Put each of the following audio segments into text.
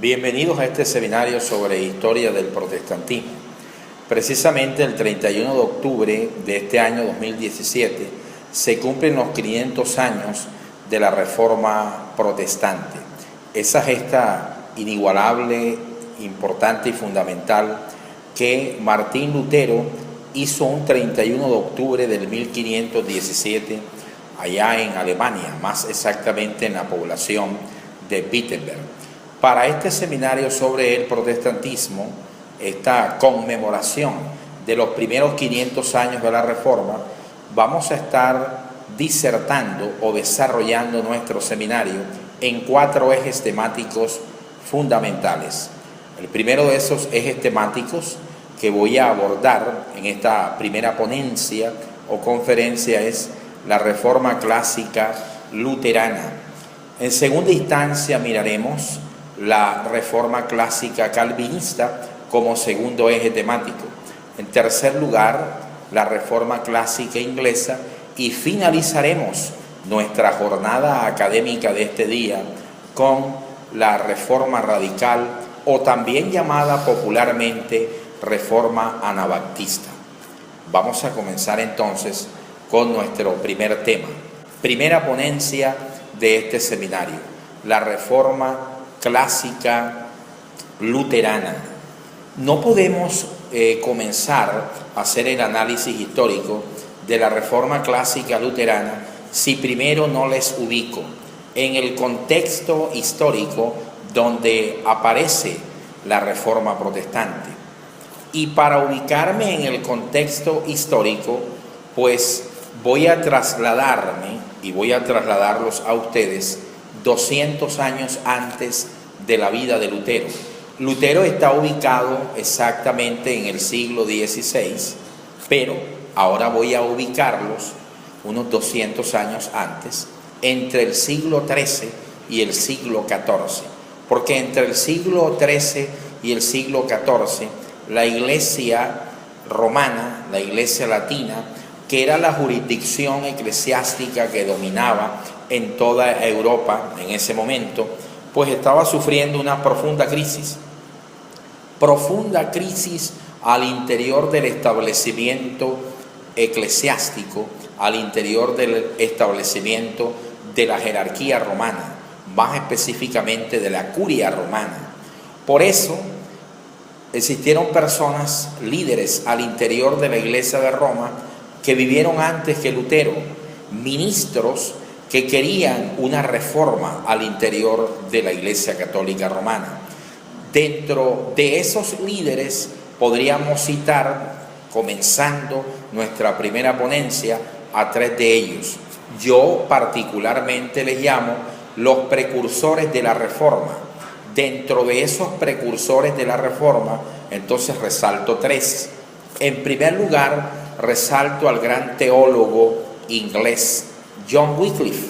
Bienvenidos a este seminario sobre historia del protestantismo. Precisamente el 31 de octubre de este año 2017 se cumplen los 500 años de la Reforma Protestante. Esa gesta inigualable, importante y fundamental que Martín Lutero hizo un 31 de octubre del 1517 allá en Alemania, más exactamente en la población de Wittenberg. Para este seminario sobre el protestantismo, esta conmemoración de los primeros 500 años de la Reforma, vamos a estar disertando o desarrollando nuestro seminario en 4 ejes temáticos fundamentales. El primero de esos ejes temáticos que voy a abordar en esta primera ponencia o conferencia es la Reforma Clásica Luterana. En segunda instancia miraremos la Reforma Clásica Calvinista como segundo eje temático. En tercer lugar, la Reforma Clásica Inglesa, y finalizaremos nuestra jornada académica de este día con la Reforma Radical, o también llamada popularmente Reforma Anabaptista. Vamos a comenzar entonces con nuestro primer tema, primera ponencia de este seminario, la Reforma Clásica Luterana. No podemos comenzar a hacer el análisis histórico de la Reforma Clásica Luterana si primero no les ubico en el contexto histórico donde aparece la Reforma Protestante. Y para ubicarme en el contexto histórico, pues voy a trasladarme y voy a trasladarlos a ustedes 200 años antes de la vida de Lutero. Lutero está ubicado exactamente en el siglo XVI, pero ahora voy a ubicarlos unos 200 años antes, entre el siglo XIII y el siglo XIV, porque entre el siglo XIII y el siglo XIV, la Iglesia romana, la Iglesia latina, que era la jurisdicción eclesiástica que dominaba en toda Europa en ese momento, pues estaba sufriendo una profunda crisis al interior del establecimiento eclesiástico, al interior del establecimiento de la jerarquía romana, más específicamente de la curia romana. Por eso existieron personas, líderes al interior de la Iglesia de Roma, que vivieron antes que Lutero, ministros que querían una reforma al interior de la Iglesia Católica Romana. Dentro de esos líderes podríamos citar, comenzando nuestra primera ponencia, a 3 de ellos. Yo particularmente les llamo los precursores de la Reforma. Dentro de esos precursores de la Reforma, entonces resalto 3. En primer lugar, resalto al gran teólogo inglés John Wycliffe.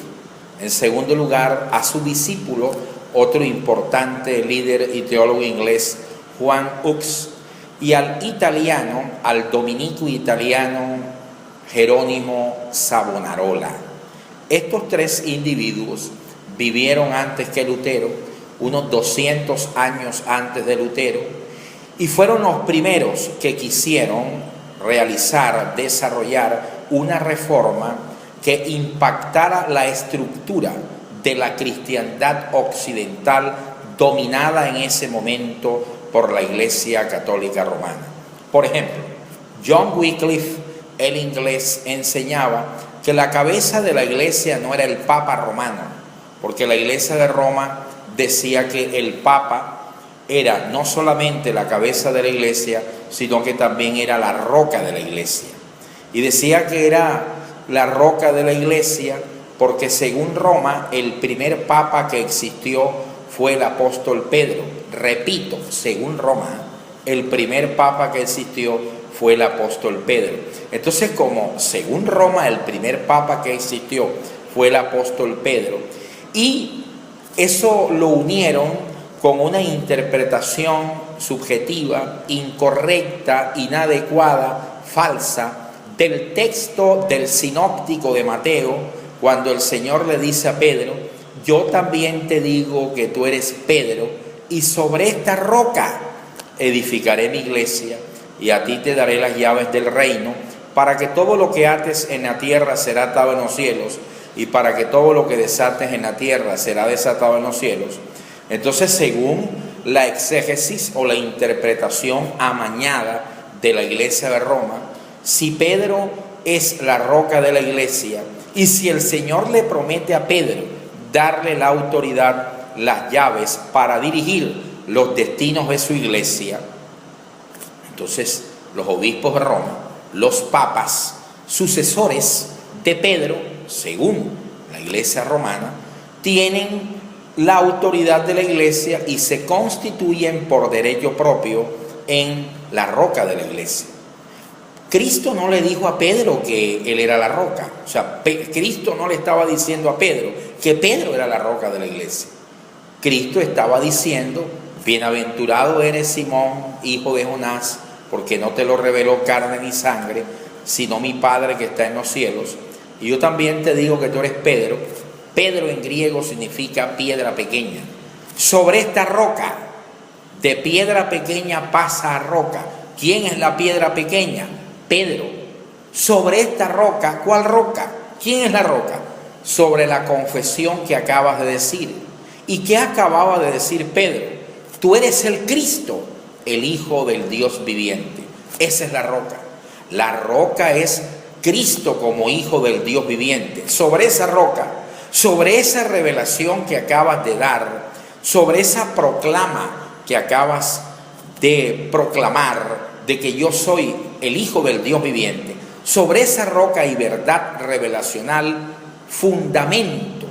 En segundo lugar, a su discípulo, otro importante líder y teólogo inglés, Juan Hus, y al italiano, al dominico italiano Jerónimo Savonarola. Estos 3 individuos vivieron antes que Lutero, unos 200 años antes de Lutero, y fueron los primeros que quisieron realizar, desarrollar una reforma que impactara la estructura de la cristiandad occidental dominada en ese momento por la Iglesia Católica Romana. Por ejemplo, John Wycliffe, el inglés, enseñaba que la cabeza de la Iglesia no era el Papa romano, porque la Iglesia de Roma decía que el Papa era no solamente la cabeza de la Iglesia, sino que también era la roca de la Iglesia. Y decía que era la roca de la Iglesia porque según Roma, el primer Papa que existió fue el apóstol Pedro. Repito, según Roma, el primer Papa que existió fue el apóstol Pedro. Entonces, como según Roma el primer Papa que existió fue el apóstol Pedro, y eso lo unieron con una interpretación subjetiva, incorrecta, inadecuada, falsa, del texto del sinóptico de Mateo, cuando el Señor le dice a Pedro: yo también te digo que tú eres Pedro, y sobre esta roca edificaré mi iglesia, y a ti te daré las llaves del reino, para que todo lo que ates en la tierra será atado en los cielos, y para que todo lo que desates en la tierra será desatado en los cielos. Entonces, según la exégesis o la interpretación amañada de la iglesia de Roma, si Pedro es la roca de la iglesia, y si el Señor le promete a Pedro darle la autoridad, las llaves para dirigir los destinos de su iglesia, entonces los obispos de Roma, los papas, sucesores de Pedro, según la iglesia romana, tienen la autoridad de la iglesia y se constituyen por derecho propio en la roca de la iglesia. Cristo no le dijo a Pedro que él era la roca. O sea, Cristo no le estaba diciendo a Pedro que Pedro era la roca de la iglesia. Cristo estaba diciendo: bienaventurado eres, Simón, hijo de Jonás, porque no te lo reveló carne ni sangre, sino mi Padre que está en los cielos. Y yo también te digo que tú eres Pedro. Pedro en griego significa piedra pequeña. Sobre esta roca, de piedra pequeña pasa a roca. ¿Quién es la piedra pequeña? Pedro. Sobre esta roca, ¿cuál roca? ¿Quién es la roca? Sobre la confesión que acabas de decir. ¿Y qué acababa de decir Pedro? Tú eres el Cristo, el Hijo del Dios viviente. Esa es la roca. La roca es Cristo como Hijo del Dios viviente. Sobre esa roca, sobre esa revelación que acabas de dar, sobre esa proclama que acabas de proclamar, de que yo soy el Hijo del Dios viviente, sobre esa roca y verdad revelacional fundamento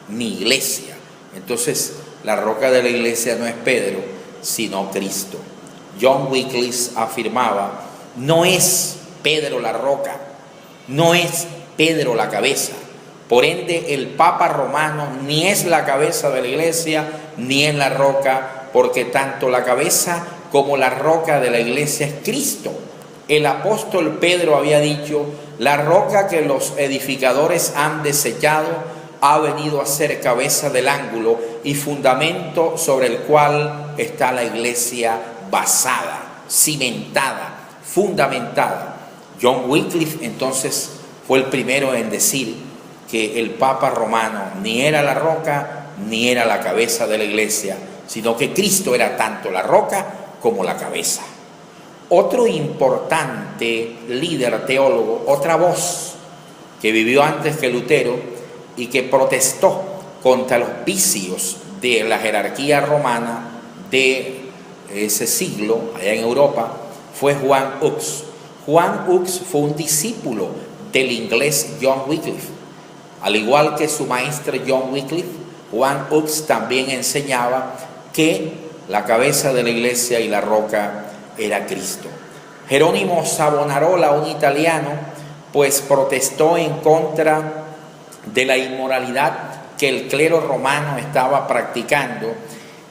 mi iglesia. Entonces, la roca de la iglesia no es Pedro, sino Cristo. John Wycliffe afirmaba: no es Pedro la roca, no es Pedro la cabeza. Por ende, el Papa romano ni es la cabeza de la iglesia, ni es la roca, porque tanto la cabeza como la roca de la iglesia es Cristo. El apóstol Pedro había dicho: la roca que los edificadores han desechado ha venido a ser cabeza del ángulo y fundamento sobre el cual está la iglesia basada, cimentada, fundamentada. John Wycliffe entonces fue el primero en decir que el Papa romano ni era la roca ni era la cabeza de la iglesia, sino que Cristo era tanto la roca como la cabeza. Otro importante líder teólogo, otra voz que vivió antes que Lutero y que protestó contra los vicios de la jerarquía romana de ese siglo allá en Europa, fue Juan Hus. Juan Hus fue un discípulo del inglés John Wycliffe. Al igual que su maestro John Wycliffe, Juan Hus también enseñaba que la cabeza de la iglesia y la roca era Cristo. Jerónimo Savonarola, un italiano, pues protestó en contra de la inmoralidad que el clero romano estaba practicando,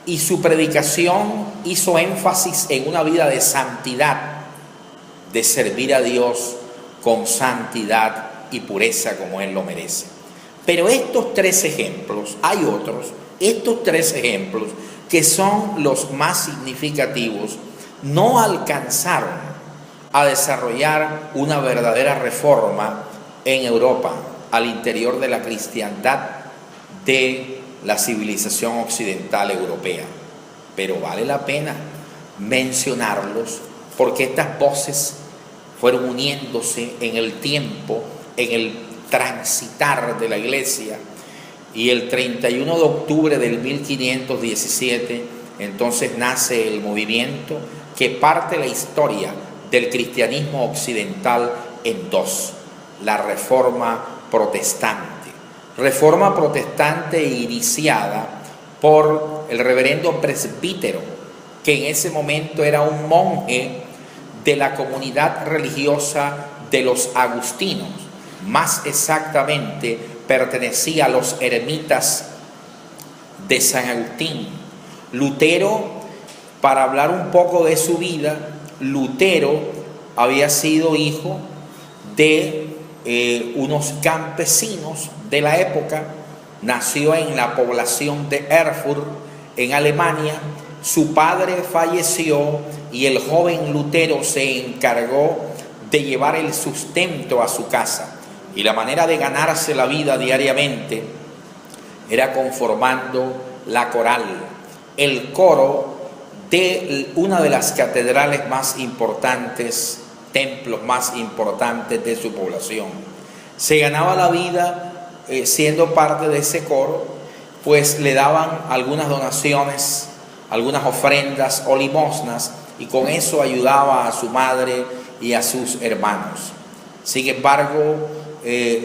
y su predicación hizo énfasis en una vida de santidad, de servir a Dios con santidad y pureza como Él lo merece. Pero estos tres ejemplos, hay otros, estos tres ejemplos que son los más significativos, no alcanzaron a desarrollar una verdadera reforma en Europa, al interior de la cristiandad de la civilización occidental europea. Pero vale la pena mencionarlos porque estas voces fueron uniéndose en el tiempo, en el transitar de la iglesia, y el 31 de octubre del 1517 entonces nace el movimiento que parte la historia del cristianismo occidental en dos: la Reforma Protestante. Reforma protestante iniciada por el reverendo presbítero, que en ese momento era un monje de la comunidad religiosa de los agustinos, más exactamente pertenecía a los eremitas de San Agustín. Lutero, para hablar un poco de su vida, Lutero había sido hijo de unos campesinos de la época. Nació en la población de Erfurt, en Alemania, Su padre falleció y el joven Lutero se encargó de llevar el sustento a su casa. Y la manera de ganarse la vida diariamente era conformando la coral, el coro de una de las catedrales más importantes, templos más importantes de su población. Se ganaba la vida siendo parte de ese coro, pues le daban algunas donaciones, algunas ofrendas o limosnas, y con eso ayudaba a su madre y a sus hermanos. Sin embargo,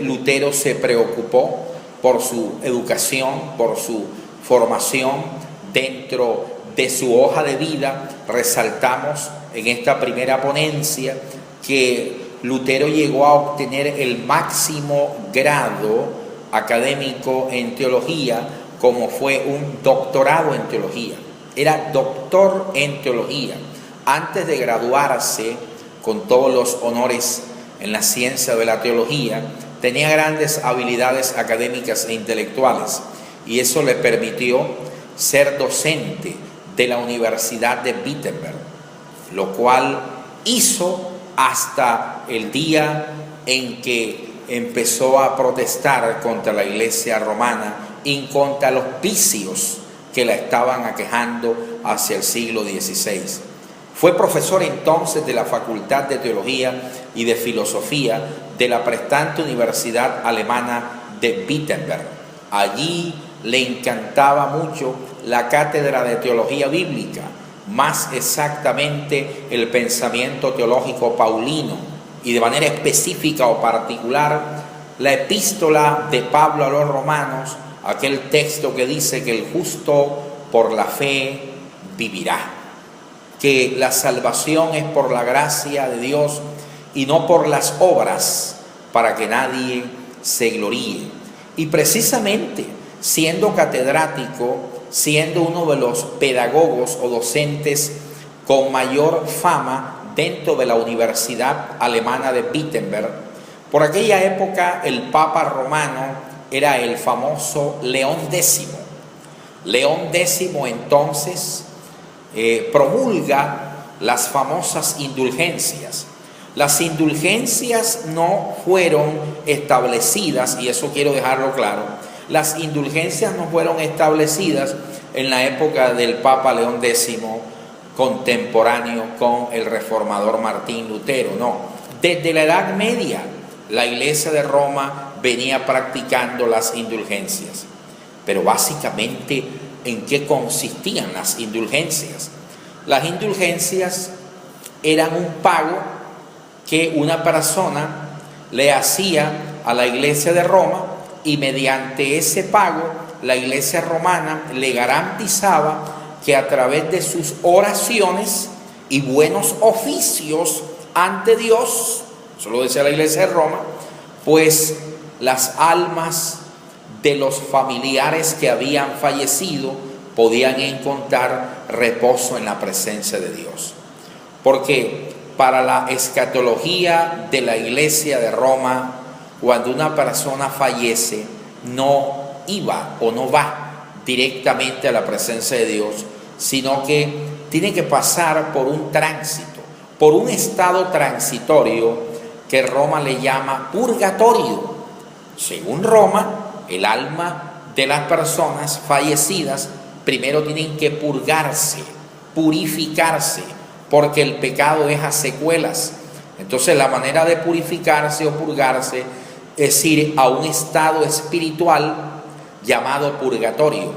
Lutero se preocupó por su educación, por su formación. Dentro de su hoja de vida resaltamos en esta primera ponencia que Lutero llegó a obtener el máximo grado académico en teología, como fue un doctorado en teología. Era doctor en teología. Antes de graduarse con todos los honores en la ciencia de la teología, tenía grandes habilidades académicas e intelectuales, y eso le permitió ser docente de la Universidad de Wittenberg, lo cual hizo hasta el día en que empezó a protestar contra la Iglesia romana y contra los vicios que la estaban aquejando hacia el siglo XVI. Fue profesor entonces de la Facultad de Teología y de Filosofía de la prestante Universidad Alemana de Wittenberg. Allí le encantaba mucho la cátedra de Teología Bíblica, más exactamente el pensamiento teológico paulino, y de manera específica o particular la epístola de Pablo a los romanos, aquel texto que dice que el justo por la fe vivirá, que la salvación es por la gracia de Dios y no por las obras, para que nadie se gloríe. Y precisamente siendo catedrático, siendo uno de los pedagogos o docentes con mayor fama dentro de la Universidad Alemana de Wittenberg, por aquella época el Papa romano era el famoso León X. León X entonces promulga las famosas indulgencias. Las indulgencias no fueron establecidas, y eso quiero dejarlo claro, las indulgencias no fueron establecidas en la época del Papa León X, contemporáneo con el reformador Martín Lutero, no. Desde la Edad Media, la Iglesia de Roma venía practicando las indulgencias. Pero básicamente, ¿en qué consistían las indulgencias? Las indulgencias eran un pago que una persona le hacía a la Iglesia de Roma, y mediante ese pago la Iglesia romana le garantizaba que a través de sus oraciones y buenos oficios ante Dios, eso lo decía la Iglesia de Roma, pues las almas de los familiares que habían fallecido podían encontrar reposo en la presencia de Dios. Porque para la escatología de la Iglesia de Roma, cuando una persona fallece, no iba o no va directamente a la presencia de Dios, sino que tiene que pasar por un tránsito, por un estado transitorio que Roma le llama purgatorio. Según Roma, el alma de las personas fallecidas primero tienen que purgarse, purificarse, porque el pecado deja secuelas. Entonces la manera de purificarse o purgarse es ir a un estado espiritual llamado purgatorio.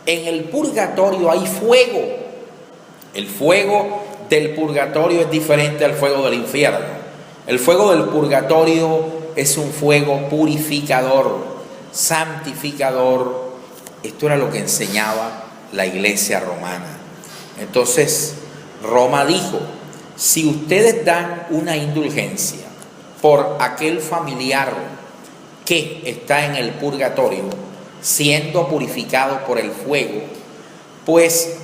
En el purgatorio hay fuego. El fuego del purgatorio es diferente al fuego del infierno. El fuego del purgatorio es un fuego purificador, santificador. Esto era lo que enseñaba la Iglesia romana. Entonces Roma dijo: si ustedes dan una indulgencia por aquel familiar que está en el purgatorio, siendo purificado por el fuego, pues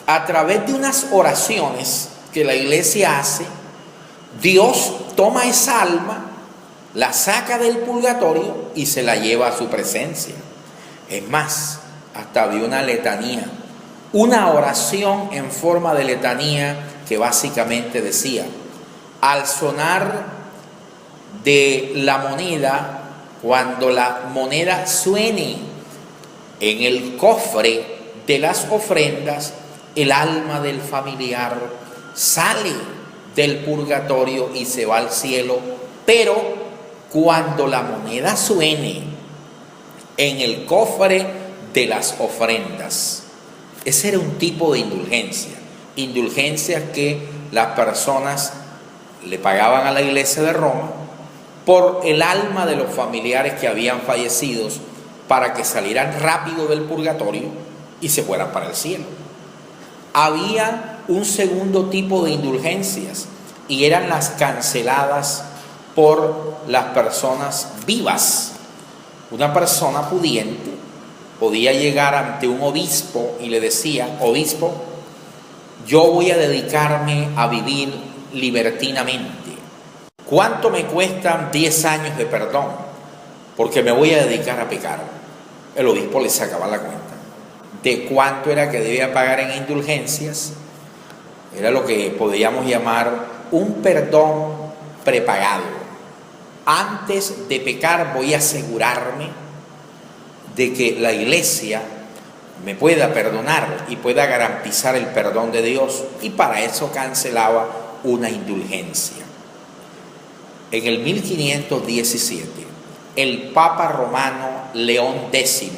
a través de unas oraciones que la Iglesia hace, Dios toma esa alma, la saca del purgatorio y se la lleva a su presencia. Es más, hasta había una letanía una oración en forma de letanía que básicamente decía: al sonar de la moneda, cuando la moneda suene en el cofre de las ofrendas, el alma del familiar sale del purgatorio y se va al cielo, pero cuando la moneda suene en el cofre de las ofrendas. Ese era un tipo de indulgencia, indulgencias que las personas le pagaban a la Iglesia de Roma por el alma de los familiares que habían fallecido, para que salieran rápido del purgatorio y se fueran para el cielo. Había un segundo tipo de indulgencias y eran las canceladas por las personas vivas. Una persona pudiente podía llegar ante un obispo y le decía: obispo, yo voy a dedicarme a vivir libertinamente. ¿Cuánto me cuestan 10 años de perdón? Porque me voy a dedicar a pecar. El obispo le sacaba la cuenta de cuánto era que debía pagar en indulgencias. Era lo que podríamos llamar un perdón prepagado. Antes de pecar voy a asegurarme de que la Iglesia me pueda perdonar y pueda garantizar el perdón de Dios, y para eso cancelaba una indulgencia. En el 1517, el Papa romano León X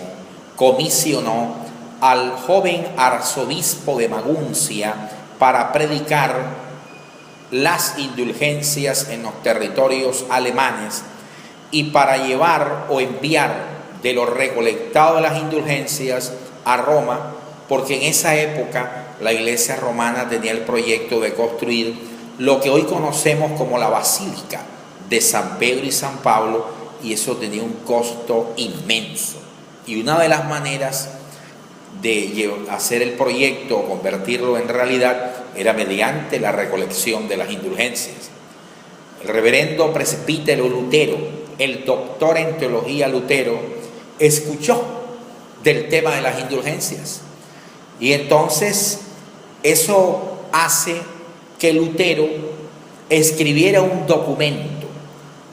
comisionó al joven arzobispo de Maguncia para predicar las indulgencias en los territorios alemanes y para llevar o enviar de lo recolectado de las indulgencias a Roma, porque en esa época la Iglesia romana tenía el proyecto de construir lo que hoy conocemos como la Basílica de San Pedro y San Pablo, y eso tenía un costo inmenso. Y una de las maneras de hacer el proyecto, convertirlo en realidad, era mediante la recolección de las indulgencias. El reverendo presbítero Lutero, el doctor en teología Lutero, escuchó del tema de las indulgencias, y entonces eso hace que Lutero escribiera un documento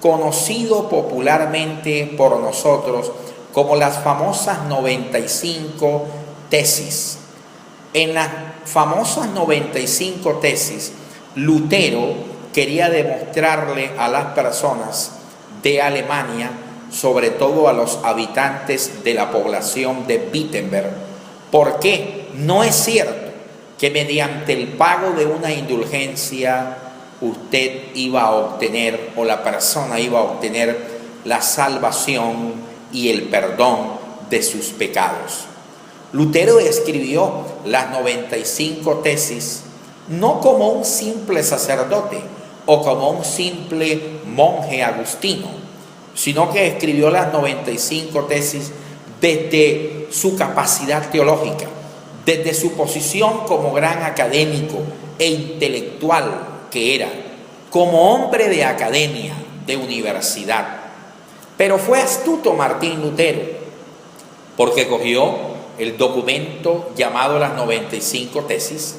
conocido popularmente por nosotros como las famosas 95 tesis. En las famosas 95 tesis, Lutero quería demostrarle a las personas de Alemania, sobre todo a los habitantes de la población de Wittenberg, por qué no es cierto que mediante el pago de una indulgencia usted iba a obtener, o la persona iba a obtener, la salvación y el perdón de sus pecados. Lutero escribió las 95 tesis no como un simple sacerdote o como un simple monje agustino, sino que escribió las 95 tesis desde su capacidad teológica, desde su posición como gran académico e intelectual que era, como hombre de academia, de universidad. Pero fue astuto Martín Lutero, porque cogió el documento llamado las 95 tesis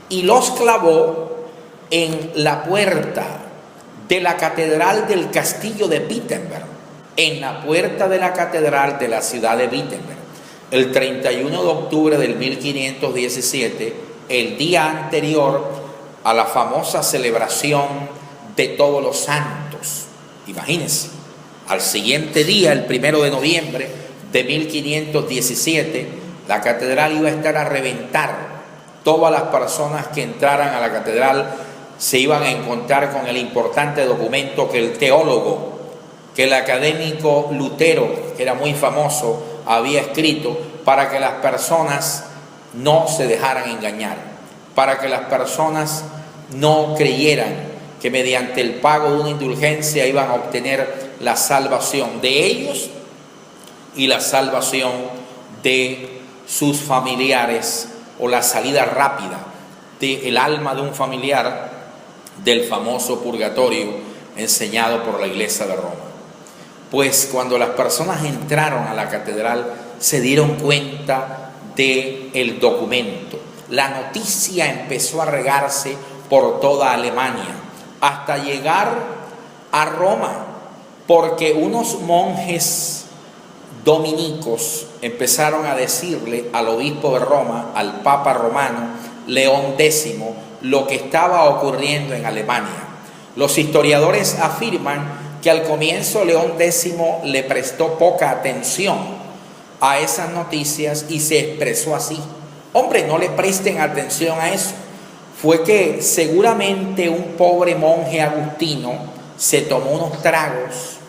y los clavó en la puerta de la catedral del castillo de Wittenberg, en la puerta de la catedral de la ciudad de Wittenberg, el 31 de octubre del 1517, el día anterior a la famosa celebración de Todos los Santos. Imagínense, al siguiente día, el 1 de noviembre de 1517, la catedral iba a estar a reventar. Todas las personas que entraran a la catedral se iban a encontrar con el importante documento que el teólogo, que el académico Lutero, que era muy famoso, había escrito, para que las personas no se dejaran engañar, para que las personas no creyeran que mediante el pago de una indulgencia iban a obtener la salvación de ellos y la salvación de sus familiares, o la salida rápida del alma de un familiar del famoso purgatorio enseñado por la Iglesia de Roma. Pues cuando las personas entraron a la catedral se dieron cuenta del documento. La noticia empezó a regarse por toda Alemania, hasta llegar a Roma, porque unos monjes dominicos empezaron a decirle al obispo de Roma, al Papa romano León X, lo que estaba ocurriendo en Alemania. Los historiadores afirman que al comienzo León X le prestó poca atención a esas noticias y se expresó así: hombre, no le presten atención a eso. Fue que seguramente un pobre monje agustino se tomó unos tragos,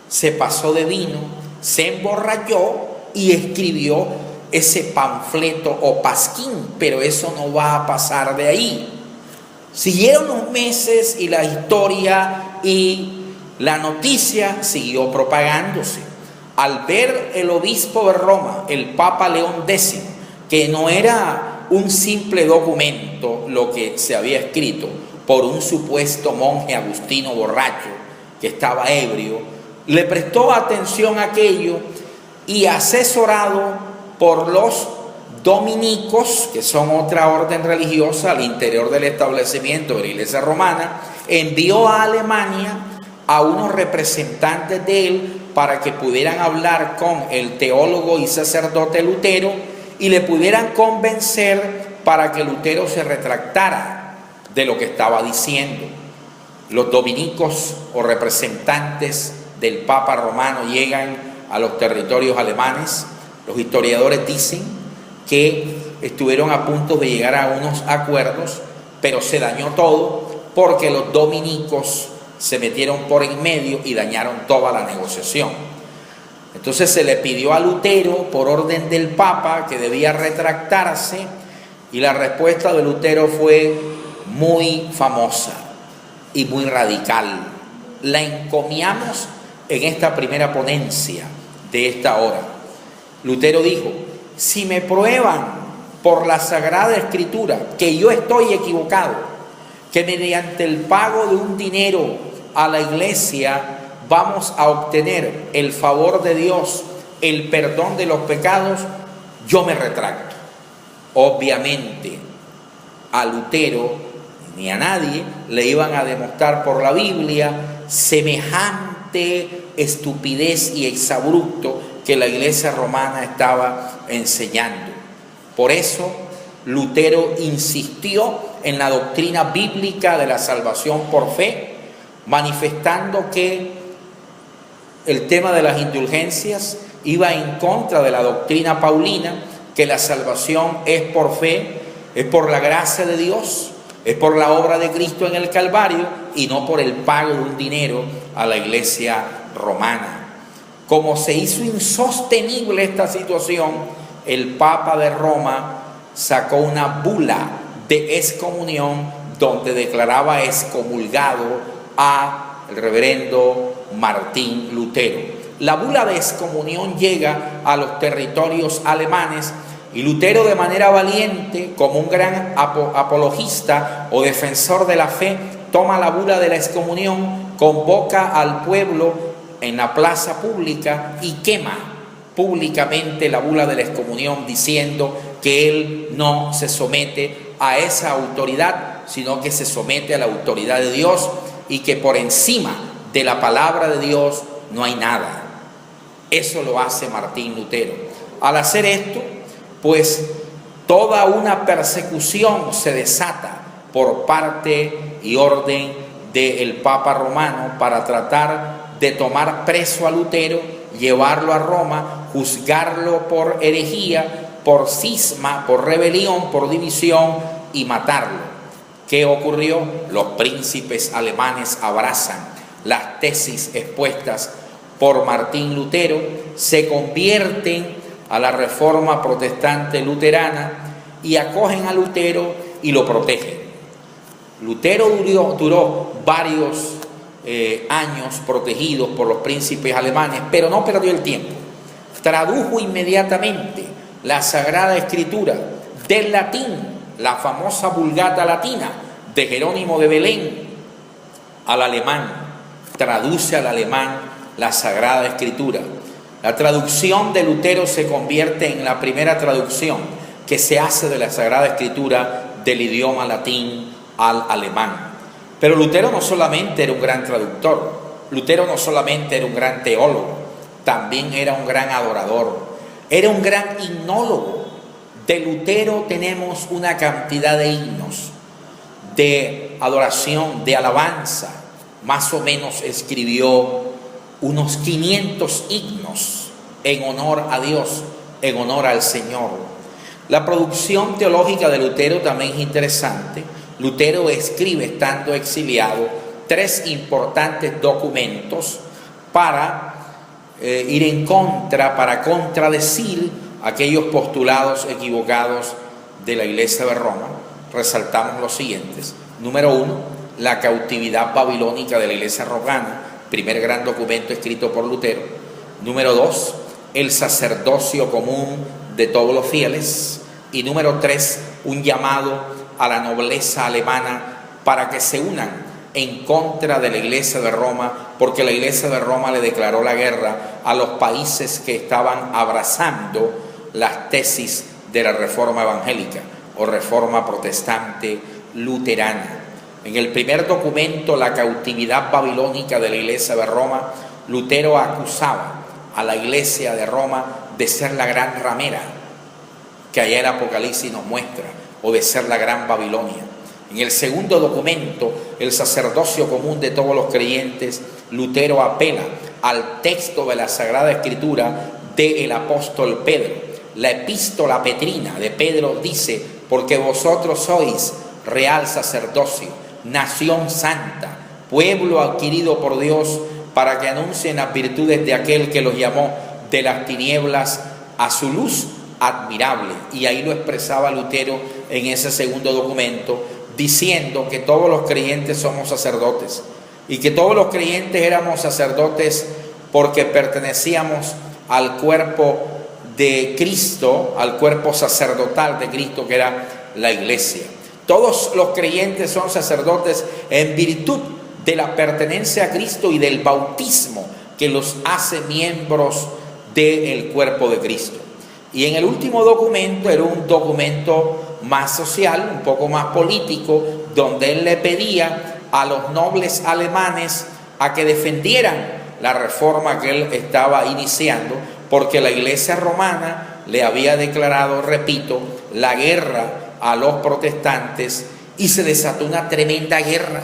se pasó de vino, se emborrachó y escribió ese panfleto o pasquín, pero eso no va a pasar de ahí. Siguieron los meses y la historia y la noticia siguió propagándose. Al ver el obispo de Roma, el Papa León X, que no era un simple documento lo que se había escrito por un supuesto monje agustino borracho que estaba ebrio, le prestó atención a aquello y, asesorado por los dominicos, que son otra orden religiosa al interior del establecimiento de la Iglesia romana, envió a Alemania a unos representantes de él para que pudieran hablar con el teólogo y sacerdote Lutero y le pudieran convencer para que Lutero se retractara de lo que estaba diciendo. Los dominicos o representantes del Papa romano llegan a los territorios alemanes. Los historiadores dicen que estuvieron a punto de llegar a unos acuerdos, pero se dañó todo porque los dominicos se metieron por en medio y dañaron toda la negociación. Entonces se le pidió a Lutero, por orden del Papa, que debía retractarse, y la respuesta de Lutero fue muy famosa y muy radical. La encomiamos en esta primera ponencia de esta hora. Lutero dijo: si me prueban por la Sagrada Escritura que yo estoy equivocado, que mediante el pago de un dinero a la iglesia vamos a obtener el favor de Dios, el perdón de los pecados, yo me retracto. Obviamente a Lutero ni a nadie le iban a demostrar por la Biblia semejante estupidez y exabrupto que la iglesia romana estaba enseñando. Por eso Lutero insistió en la doctrina bíblica de la salvación por fe, manifestando que el tema de las indulgencias iba en contra de la doctrina paulina, que la salvación es por fe, es por la gracia de Dios, es por la obra de Cristo en el Calvario y no por el pago de un dinero a la iglesia romana. Como se hizo insostenible esta situación, el Papa de Roma sacó una bula de excomunión donde declaraba excomulgado al reverendo Martín Lutero. La bula de excomunión llega a los territorios alemanes y Lutero, de manera valiente, como un gran apologista o defensor de la fe, toma la bula de la excomunión, convoca al pueblo en la plaza pública y quema públicamente la bula de la excomunión, diciendo que él no se somete a esa autoridad, sino que se somete a la autoridad de Dios y que por encima de la palabra de Dios no hay nada. Eso lo hace Martín Lutero. Al hacer esto, pues toda una persecución se desata por parte y orden del Papa romano para tratar de tomar preso a Lutero, llevarlo a Roma, juzgarlo por herejía, por cisma, por rebelión, por división y matarlo. ¿Qué ocurrió? Los príncipes alemanes abrazan las tesis expuestas por Martín Lutero, se convierten a la reforma protestante luterana y acogen a Lutero y lo protegen. Lutero duró varios años protegidos por los príncipes alemanes, pero no perdió el tiempo. Tradujo inmediatamente la Sagrada Escritura del latín, la famosa Vulgata latina de Jerónimo de Belén, al alemán. Traduce al alemán la Sagrada Escritura. La traducción de Lutero se convierte en la primera traducción que se hace de la Sagrada Escritura del idioma latín al alemán. Pero Lutero no solamente era un gran traductor, Lutero no solamente era un gran teólogo, también era un gran adorador, era un gran himnólogo. De Lutero tenemos una cantidad de himnos, de adoración, de alabanza. Más o menos escribió unos 500 himnos en honor a Dios, en honor al Señor. La producción teológica de Lutero también es interesante. Lutero escribe, estando exiliado, 3 importantes documentos para ir en contra, para contradecir aquellos postulados equivocados de la Iglesia de Roma. Resaltamos los siguientes. Número 1, la cautividad babilónica de la Iglesia romana, primer gran documento escrito por Lutero. Número 2, el sacerdocio común de todos los fieles. Y número 3, un llamado a la nobleza alemana para que se unan en contra de la Iglesia de Roma, porque la Iglesia de Roma le declaró la guerra a los países que estaban abrazando las tesis de la Reforma evangélica o Reforma protestante luterana. En el primer documento, la cautividad babilónica de la Iglesia de Roma, Lutero acusaba a la Iglesia de Roma de ser la gran ramera, que allá el Apocalipsis nos muestra, o de ser la gran Babilonia. En el segundo documento, el sacerdocio común de todos los creyentes, Lutero apela al texto de la Sagrada Escritura del apóstol Pedro. La epístola petrina de Pedro dice: porque vosotros sois real sacerdocio, nación santa, pueblo adquirido por Dios, para que anuncien las virtudes de aquel que los llamó de las tinieblas a su luz admirable. Y ahí lo expresaba Lutero en ese segundo documento, diciendo que todos los creyentes somos sacerdotes y que todos los creyentes éramos sacerdotes porque pertenecíamos al cuerpo de Cristo, al cuerpo sacerdotal de Cristo, que era la Iglesia. Todos los creyentes son sacerdotes en virtud de la pertenencia a Cristo y del bautismo que los hace miembros del cuerpo de Cristo. Y en el último documento era un documento más social, un poco más político, donde él le pedía a los nobles alemanes a que defendieran la reforma que él estaba iniciando, porque la Iglesia romana le había declarado, repito, la guerra a los protestantes, y se desató una tremenda guerra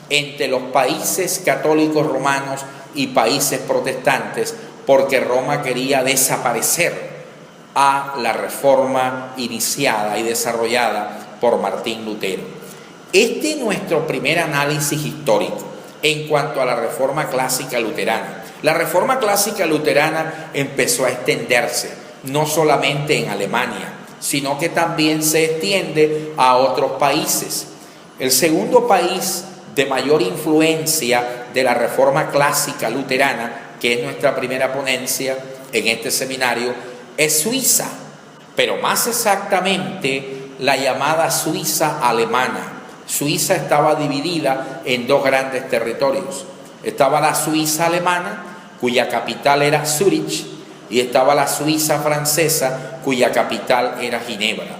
entre los países católicos romanos y países protestantes, porque Roma quería desaparecer a la reforma iniciada y desarrollada por Martín Lutero. Este es nuestro primer análisis histórico en cuanto a la reforma clásica luterana. La reforma clásica luterana empezó a extenderse no solamente en Alemania, sino que también se extiende a otros países. El segundo país de mayor influencia de la reforma clásica luterana, que es nuestra primera ponencia en este seminario, es Suiza, pero más exactamente la llamada Suiza alemana. Suiza estaba dividida en 2 grandes territorios. Estaba la Suiza alemana, cuya capital era Zúrich, y estaba la Suiza francesa, cuya capital era Ginebra.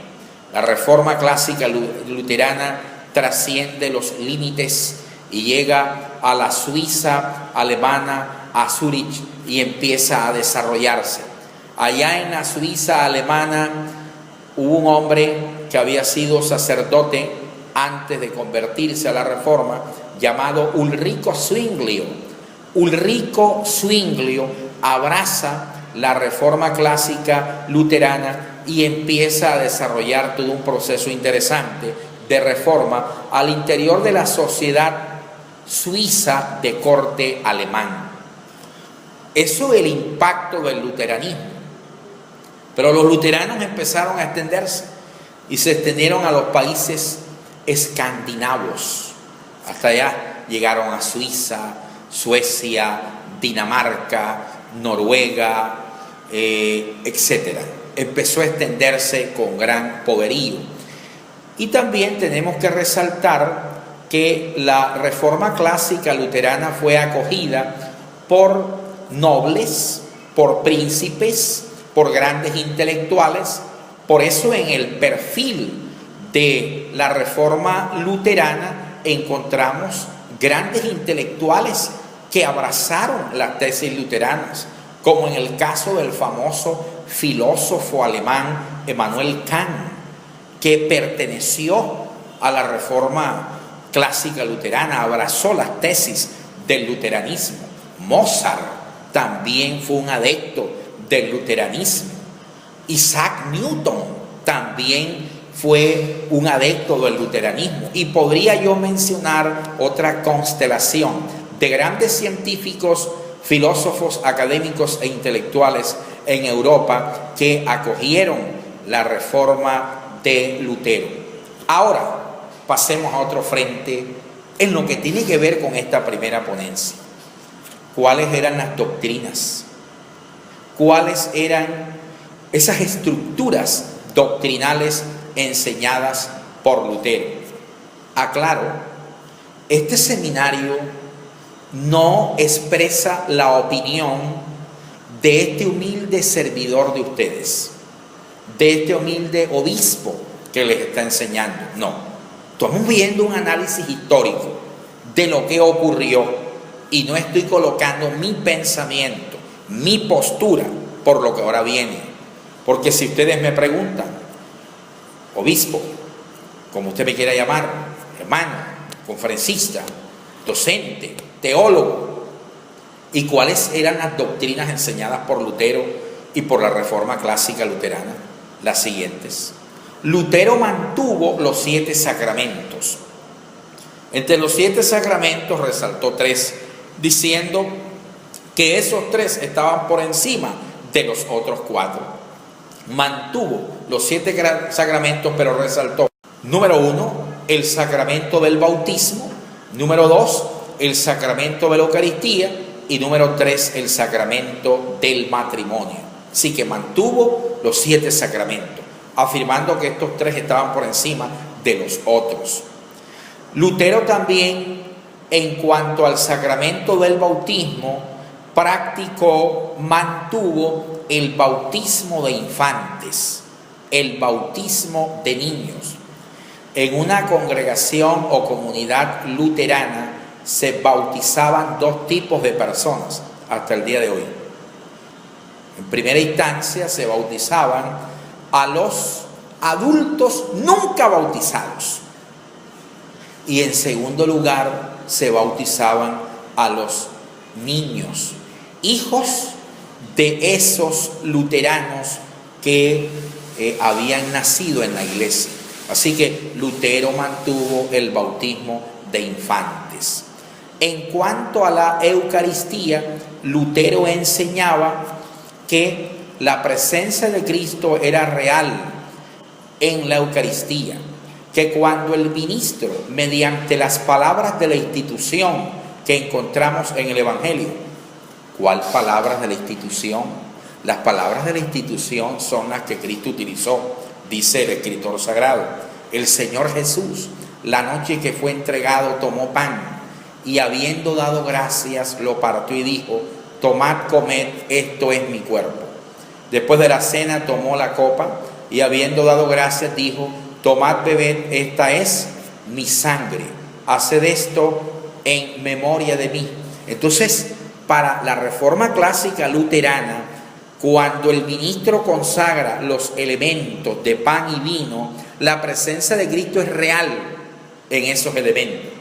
La reforma clásica luterana trasciende los límites y llega a la Suiza alemana, a Zúrich, y empieza a desarrollarse. Allá en la Suiza alemana hubo un hombre que había sido sacerdote antes de convertirse a la reforma, llamado Ulrico Zwinglio. Ulrico Zwinglio abraza la reforma clásica luterana y empieza a desarrollar todo un proceso interesante de reforma al interior de la sociedad suiza de corte alemán. Eso es el impacto del luteranismo. Pero los luteranos empezaron a extenderse y se extendieron a los países escandinavos. Hasta allá llegaron a Suiza, Suecia, Dinamarca, Noruega, etc. Empezó a extenderse con gran poderío. Y también tenemos que resaltar que la reforma clásica luterana fue acogida por nobles, por príncipes, por grandes intelectuales, Por eso en el perfil de la Reforma luterana encontramos grandes intelectuales que abrazaron las tesis luteranas, como en el caso del famoso filósofo alemán Immanuel Kant, que perteneció a la Reforma clásica luterana, abrazó las tesis del luteranismo. Mozart también fue un adepto del luteranismo. Isaac Newton también fue un adepto del luteranismo. Y podría yo mencionar otra constelación de grandes científicos, filósofos, académicos e intelectuales en Europa que acogieron la reforma de Lutero. Ahora, pasemos a otro frente en lo que tiene que ver con esta primera ponencia. ¿Cuáles eran las doctrinas? ¿Cuáles eran esas estructuras doctrinales enseñadas por Lutero? Aclaro, este seminario no expresa la opinión de este humilde servidor de ustedes, de este humilde obispo que les está enseñando. No, estamos viendo un análisis histórico de lo que ocurrió y no estoy colocando mi pensamiento, mi postura por lo que ahora viene. Porque si ustedes me preguntan, obispo, como usted me quiera llamar, hermano, conferencista, docente, teólogo, ¿y cuáles eran las doctrinas enseñadas por Lutero y por la Reforma clásica luterana? Las siguientes. Lutero mantuvo los 7 sacramentos. Entre los 7 sacramentos resaltó 3, diciendo que esos 3 estaban por encima de los otros 4. Mantuvo los 7 sacramentos, pero resaltó: número 1, el sacramento del bautismo; número 2, el sacramento de la Eucaristía; y número 3, el sacramento del matrimonio. Así que mantuvo los 7 sacramentos, afirmando que estos 3 estaban por encima de los otros. Lutero también, en cuanto al sacramento del bautismo, mantuvo el bautismo de infantes, el bautismo de niños. En una congregación o comunidad luterana se bautizaban 2 tipos de personas hasta el día de hoy. En primera instancia se bautizaban a los adultos nunca bautizados, y en segundo lugar se bautizaban a los niños, hijos de esos luteranos que habían nacido en la iglesia. Así que Lutero mantuvo el bautismo de infantes. En cuanto a la Eucaristía, Lutero enseñaba que la presencia de Cristo era real en la Eucaristía, que cuando el ministro, mediante las palabras de la institución que encontramos en el Evangelio, ¿cuál palabras de la institución? Las palabras de la institución son las que Cristo utilizó, dice el escritor sagrado. El Señor Jesús, la noche que fue entregado, tomó pan y habiendo dado gracias, lo partió y dijo: tomad, comed, esto es mi cuerpo. Después de la cena tomó la copa y habiendo dado gracias dijo: tomad, bebed, esta es mi sangre, haced esto en memoria de mí. Entonces, para la Reforma clásica luterana, cuando el ministro consagra los elementos de pan y vino, la presencia de Cristo es real en esos elementos.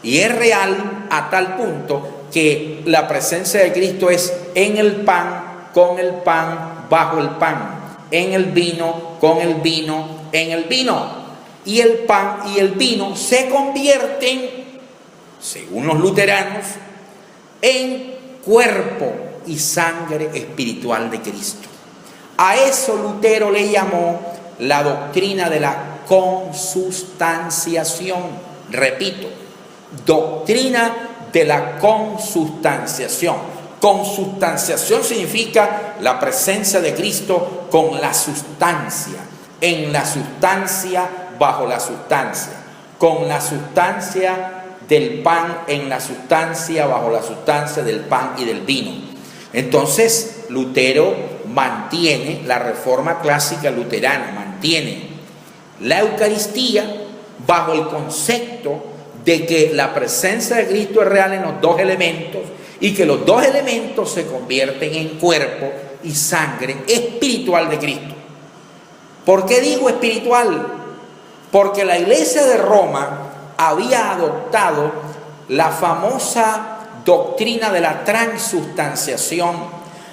Y es real a tal punto que la presencia de Cristo es en el pan, con el pan, bajo el pan, en el vino, con el vino, en el vino. Y el pan y el vino se convierten, según los luteranos, en cuerpo y sangre espiritual de Cristo. A eso Lutero le llamó la doctrina de la consustanciación. Repito, doctrina de la consustanciación. Consustanciación significa la presencia de Cristo con la sustancia, en la sustancia, bajo la sustancia, con la sustancia del pan en la sustancia, bajo la sustancia del pan y del vino. Entonces Lutero mantiene, la Reforma clásica luterana mantiene la Eucaristía bajo el concepto de que la presencia de Cristo es real en los dos elementos y que los dos elementos se convierten en cuerpo y sangre espiritual de Cristo. ¿Por qué digo espiritual? Porque la Iglesia de Roma había adoptado la famosa doctrina de la transustanciación.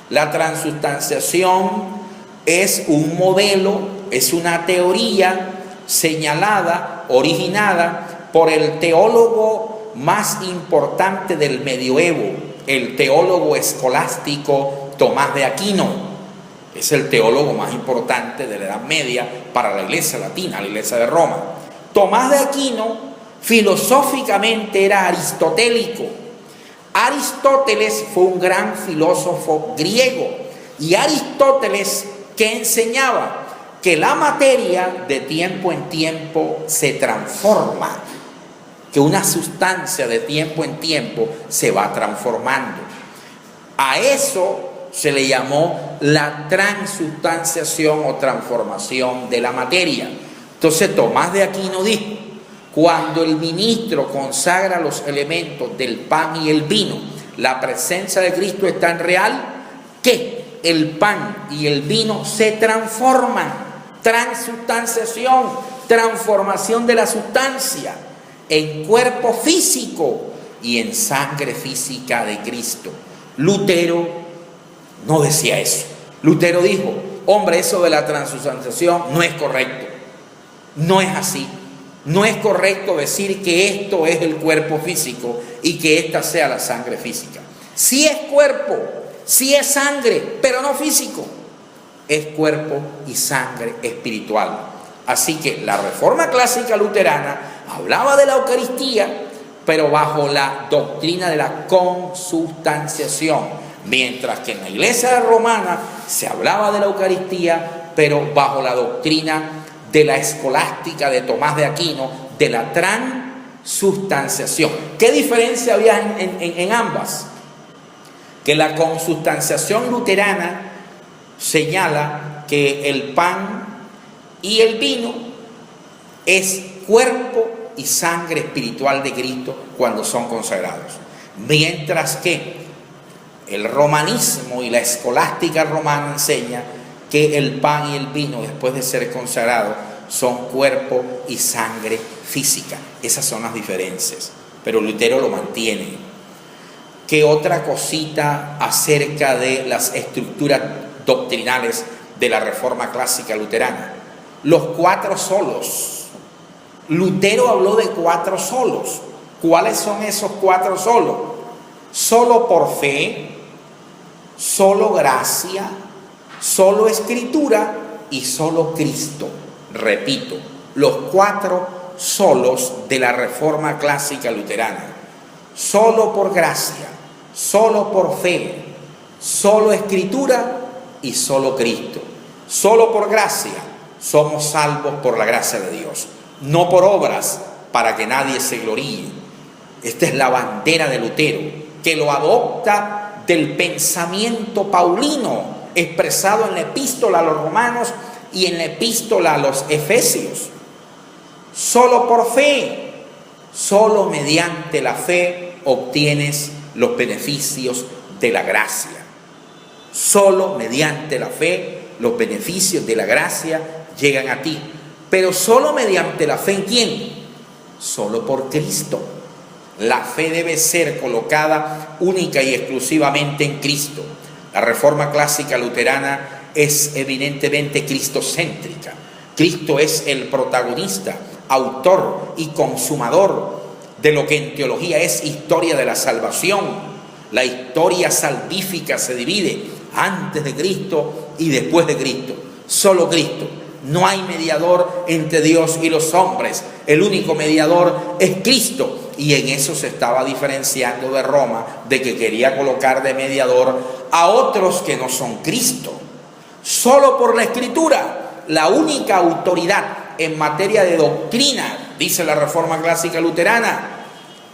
La transustanciación es un modelo, es una teoría señalada, originada por el teólogo más importante del medioevo, el teólogo escolástico Tomás de Aquino. Es el teólogo más importante de la Edad Media para la Iglesia latina, la Iglesia de Roma. Tomás de Aquino filosóficamente era aristotélico. Aristóteles fue un gran filósofo griego y Aristóteles que enseñaba que la materia de tiempo en tiempo se transforma, que una sustancia de tiempo en tiempo se va transformando. A eso se le llamó la transustanciación o transformación de la materia. Entonces Tomás de Aquino dijo: cuando el ministro consagra los elementos del pan y el vino, la presencia de Cristo es tan real que el pan y el vino se transforman. Transustanciación, transformación de la sustancia en cuerpo físico y en sangre física de Cristo. Lutero no decía eso. Lutero dijo: hombre, eso de la transustanciación no es correcto. No es así. No es correcto decir que esto es el cuerpo físico y que esta sea la sangre física. Sí es cuerpo, sí es sangre, pero no físico. Es cuerpo y sangre espiritual. Así que la Reforma Clásica Luterana hablaba de la Eucaristía, pero bajo la doctrina de la consubstanciación, mientras que en la Iglesia romana se hablaba de la Eucaristía, pero bajo la doctrina de la escolástica de Tomás de Aquino, de la transubstanciación. ¿Qué diferencia había en ambas? Que la consubstanciación luterana señala que el pan y el vino es cuerpo y sangre espiritual de Cristo cuando son consagrados, mientras que el romanismo y la escolástica romana enseña que el pan y el vino, después de ser consagrados, son cuerpo y sangre física. Esas son las diferencias, pero Lutero lo mantiene. ¿Qué otra cosita acerca de las estructuras doctrinales de la Reforma Clásica Luterana? Los 4 solos. Lutero habló de 4 solos. ¿Cuáles son esos 4 solos? Solo por fe, solo gracia, solo escritura y solo Cristo. Repito, los 4 solos de la Reforma Clásica Luterana. Solo por gracia, solo por fe, solo escritura y solo Cristo. Solo por gracia somos salvos por la gracia de Dios, no por obras para que nadie se gloríe. Esta es la bandera de Lutero, que lo adopta del pensamiento paulino expresado en la epístola a los romanos y en la epístola a los efesios. Solo por fe, solo mediante la fe obtienes los beneficios de la gracia. Solo mediante la fe los beneficios de la gracia llegan a ti. Pero solo mediante la fe, ¿en quién? Solo por Cristo. La fe debe ser colocada única y exclusivamente en Cristo. La Reforma Clásica Luterana es evidentemente cristocéntrica. Cristo es el protagonista, autor y consumador de lo que en teología es historia de la salvación. La historia salvífica se divide antes de Cristo y después de Cristo. Solo Cristo. No hay mediador entre Dios y los hombres. El único mediador es Cristo. Y en eso se estaba diferenciando de Roma, de que quería colocar de mediador a otros que no son Cristo. Solo por la Escritura, la única autoridad en materia de doctrina, dice la Reforma Clásica Luterana,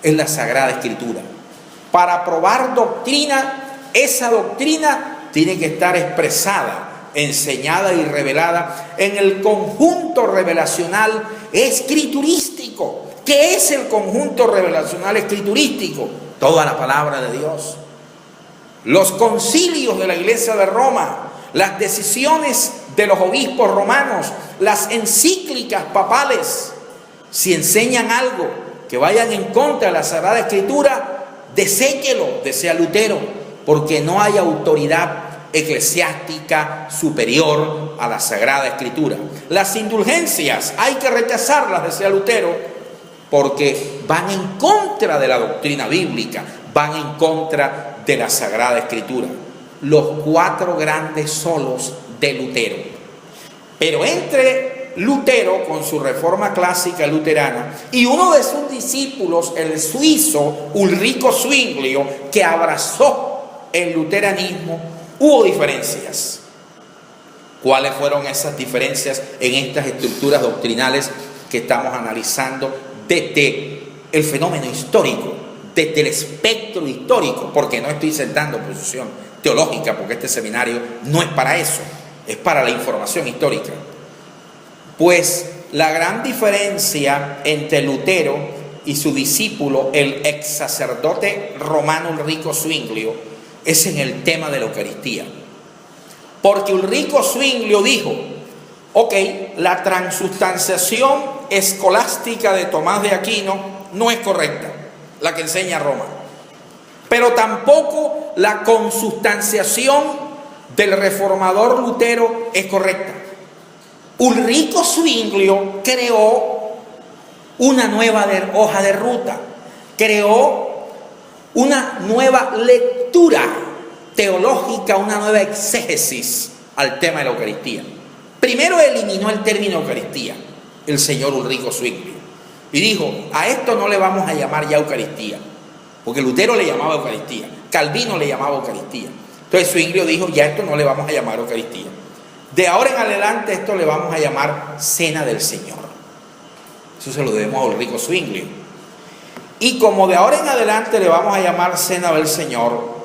es la Sagrada Escritura. Para probar doctrina, esa doctrina tiene que estar expresada enseñada y revelada en el conjunto revelacional escriturístico. ¿Qué es el conjunto revelacional escriturístico? Toda la palabra de Dios. Los concilios de la Iglesia de Roma, las decisiones de los obispos romanos, las encíclicas papales. Si enseñan algo que vayan en contra de la Sagrada Escritura, deséchelo, decía Lutero, porque no hay autoridad eclesiástica superior a la Sagrada Escritura. Las indulgencias hay que rechazarlas, decía Lutero, porque van en contra de la doctrina bíblica, van en contra de la Sagrada Escritura. Los 4 grandes solos de Lutero. Pero entre Lutero, con su reforma clásica luterana, y uno de sus discípulos, el suizo Ulrico Zwinglio, que abrazó el luteranismo, hubo diferencias. ¿Cuáles fueron esas diferencias en estas estructuras doctrinales que estamos analizando desde el fenómeno histórico, desde el espectro histórico? Porque no estoy sentando posición teológica, porque este seminario no es para eso, es para la información histórica. Pues la gran diferencia entre Lutero y su discípulo, el ex sacerdote romano Ulrico Zwinglio, es en el tema de la Eucaristía. Porque Ulrico Zwinglio dijo, ok, la transustanciación escolástica de Tomás de Aquino no es correcta, la que enseña Roma. Pero tampoco la consustanciación del reformador Lutero es correcta. Ulrico Zwinglio creó una nueva hoja de ruta, creó una nueva lectura teológica, una nueva exégesis al tema de la Eucaristía. Primero eliminó el término Eucaristía, el señor Ulrico Zwinglio, y dijo, a esto no le vamos a llamar ya Eucaristía, porque Lutero le llamaba Eucaristía, Calvino le llamaba Eucaristía. Entonces Zwinglio dijo, ya esto no le vamos a llamar Eucaristía. De ahora en adelante esto le vamos a llamar Cena del Señor. Eso se lo debemos a Ulrico Zwinglio. Y como de ahora en adelante le vamos a llamar Cena del Señor,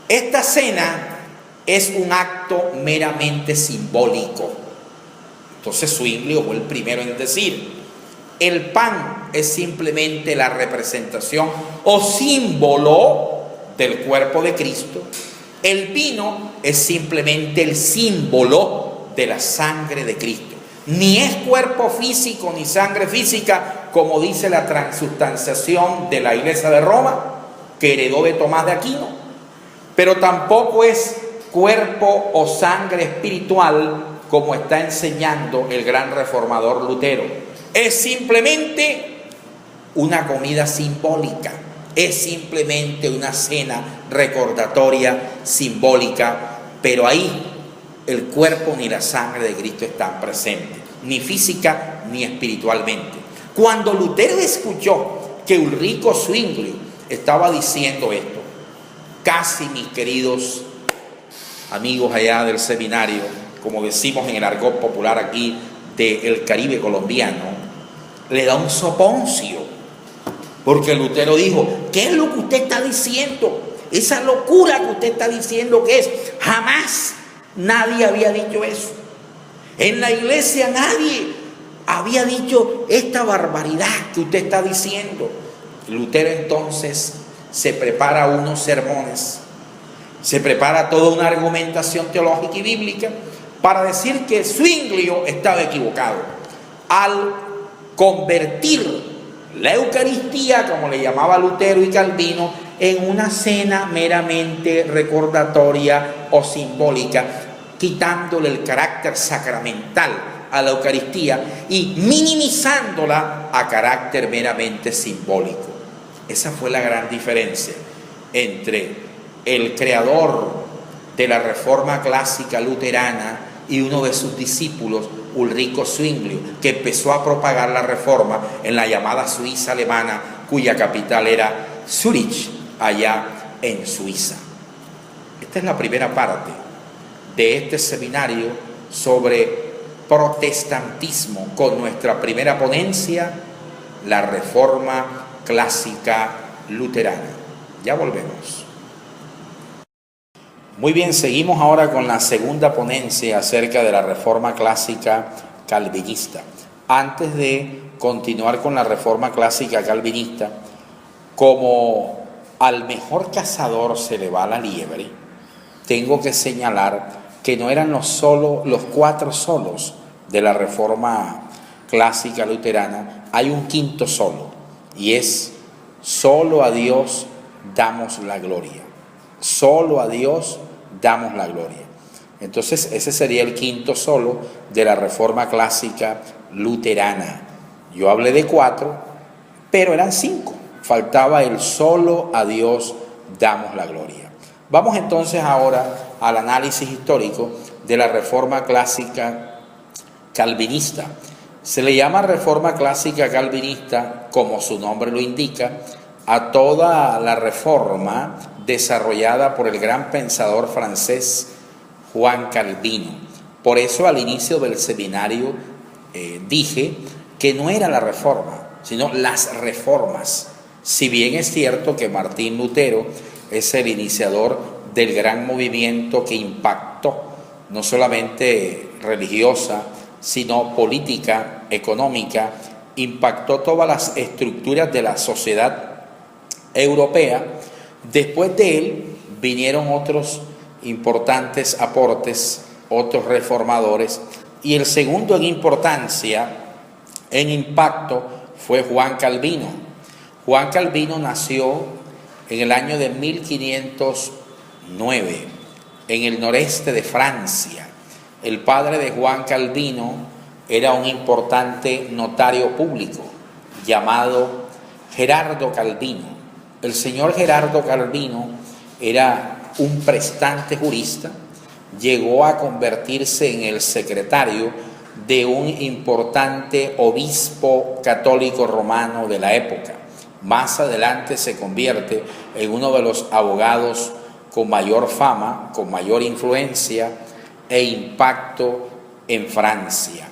esta cena es un acto meramente simbólico. Entonces Zwinglio fue el primero en decir, el pan es simplemente la representación o símbolo del cuerpo de Cristo. El vino es simplemente el símbolo de la sangre de Cristo. Ni es cuerpo físico ni sangre física, como dice la transustanciación de la Iglesia de Roma, que heredó de Tomás de Aquino, pero tampoco es cuerpo o sangre espiritual, como está enseñando el gran reformador Lutero. Es simplemente una comida simbólica. Es simplemente una cena recordatoria, simbólica, pero ahí el cuerpo ni la sangre de Cristo están presentes, ni física ni espiritualmente. Cuando Lutero escuchó que Ulrico Zwinglio estaba diciendo esto, casi, mis queridos amigos allá del seminario, como decimos en el argot popular aquí del Caribe colombiano, le da un soponcio. Porque Lutero dijo, ¿qué es lo que usted está diciendo? Esa locura que usted está diciendo, ¿qué es? Jamás nadie había dicho eso. En la iglesia nadie había dicho esta barbaridad que usted está diciendo. Lutero entonces se prepara unos sermones, se prepara toda una argumentación teológica y bíblica para decir que Zwinglio estaba equivocado al convertir la Eucaristía, como le llamaba Lutero y Calvino, en una cena meramente recordatoria o simbólica, quitándole el carácter sacramental a la Eucaristía y minimizándola a carácter meramente simbólico. Esa fue la gran diferencia entre el creador de la Reforma clásica luterana y uno de sus discípulos, Ulrico Zwinglio, que empezó a propagar la Reforma en la llamada Suiza alemana, cuya capital era Zúrich, allá en Suiza. Esta es la primera parte de este seminario sobre protestantismo, con nuestra primera ponencia, la Reforma clásica luterana. Ya volvemos. Muy bien, seguimos ahora con la segunda ponencia acerca de la Reforma Clásica Calvinista. Antes de continuar con la Reforma Clásica Calvinista, como al mejor cazador se le va la liebre, tengo que señalar que no eran los 4 solos de la Reforma Clásica Luterana, hay un quinto solo, y es: solo a Dios damos la gloria. Solo a Dios damos la gloria. Entonces ese sería el quinto solo de la Reforma Clásica Luterana. Yo hablé de 4, pero eran 5. Faltaba el solo a Dios damos la gloria. Vamos entonces ahora al análisis histórico de la Reforma Clásica Calvinista. Se le llama Reforma Clásica Calvinista, como su nombre lo indica, a toda la reforma desarrollada por el gran pensador francés Juan Calvino. Por eso al inicio del seminario dije que no era la reforma, sino las reformas. Si bien es cierto que Martín Lutero es el iniciador del gran movimiento que impactó no solamente religiosa, sino política, económica, impactó todas las estructuras de la sociedad europea. Después de él vinieron otros importantes aportes, otros reformadores, y el segundo en importancia, en impacto, fue Juan Calvino. Juan Calvino nació en el año de 1509 en el noreste de Francia. El padre de Juan Calvino era un importante notario público llamado Gerardo Calvino. El señor Gerardo Calvino era un prestante jurista, llegó a convertirse en el secretario de un importante obispo católico romano de la época. Más adelante se convierte en uno de los abogados con mayor fama, con mayor influencia e impacto en Francia.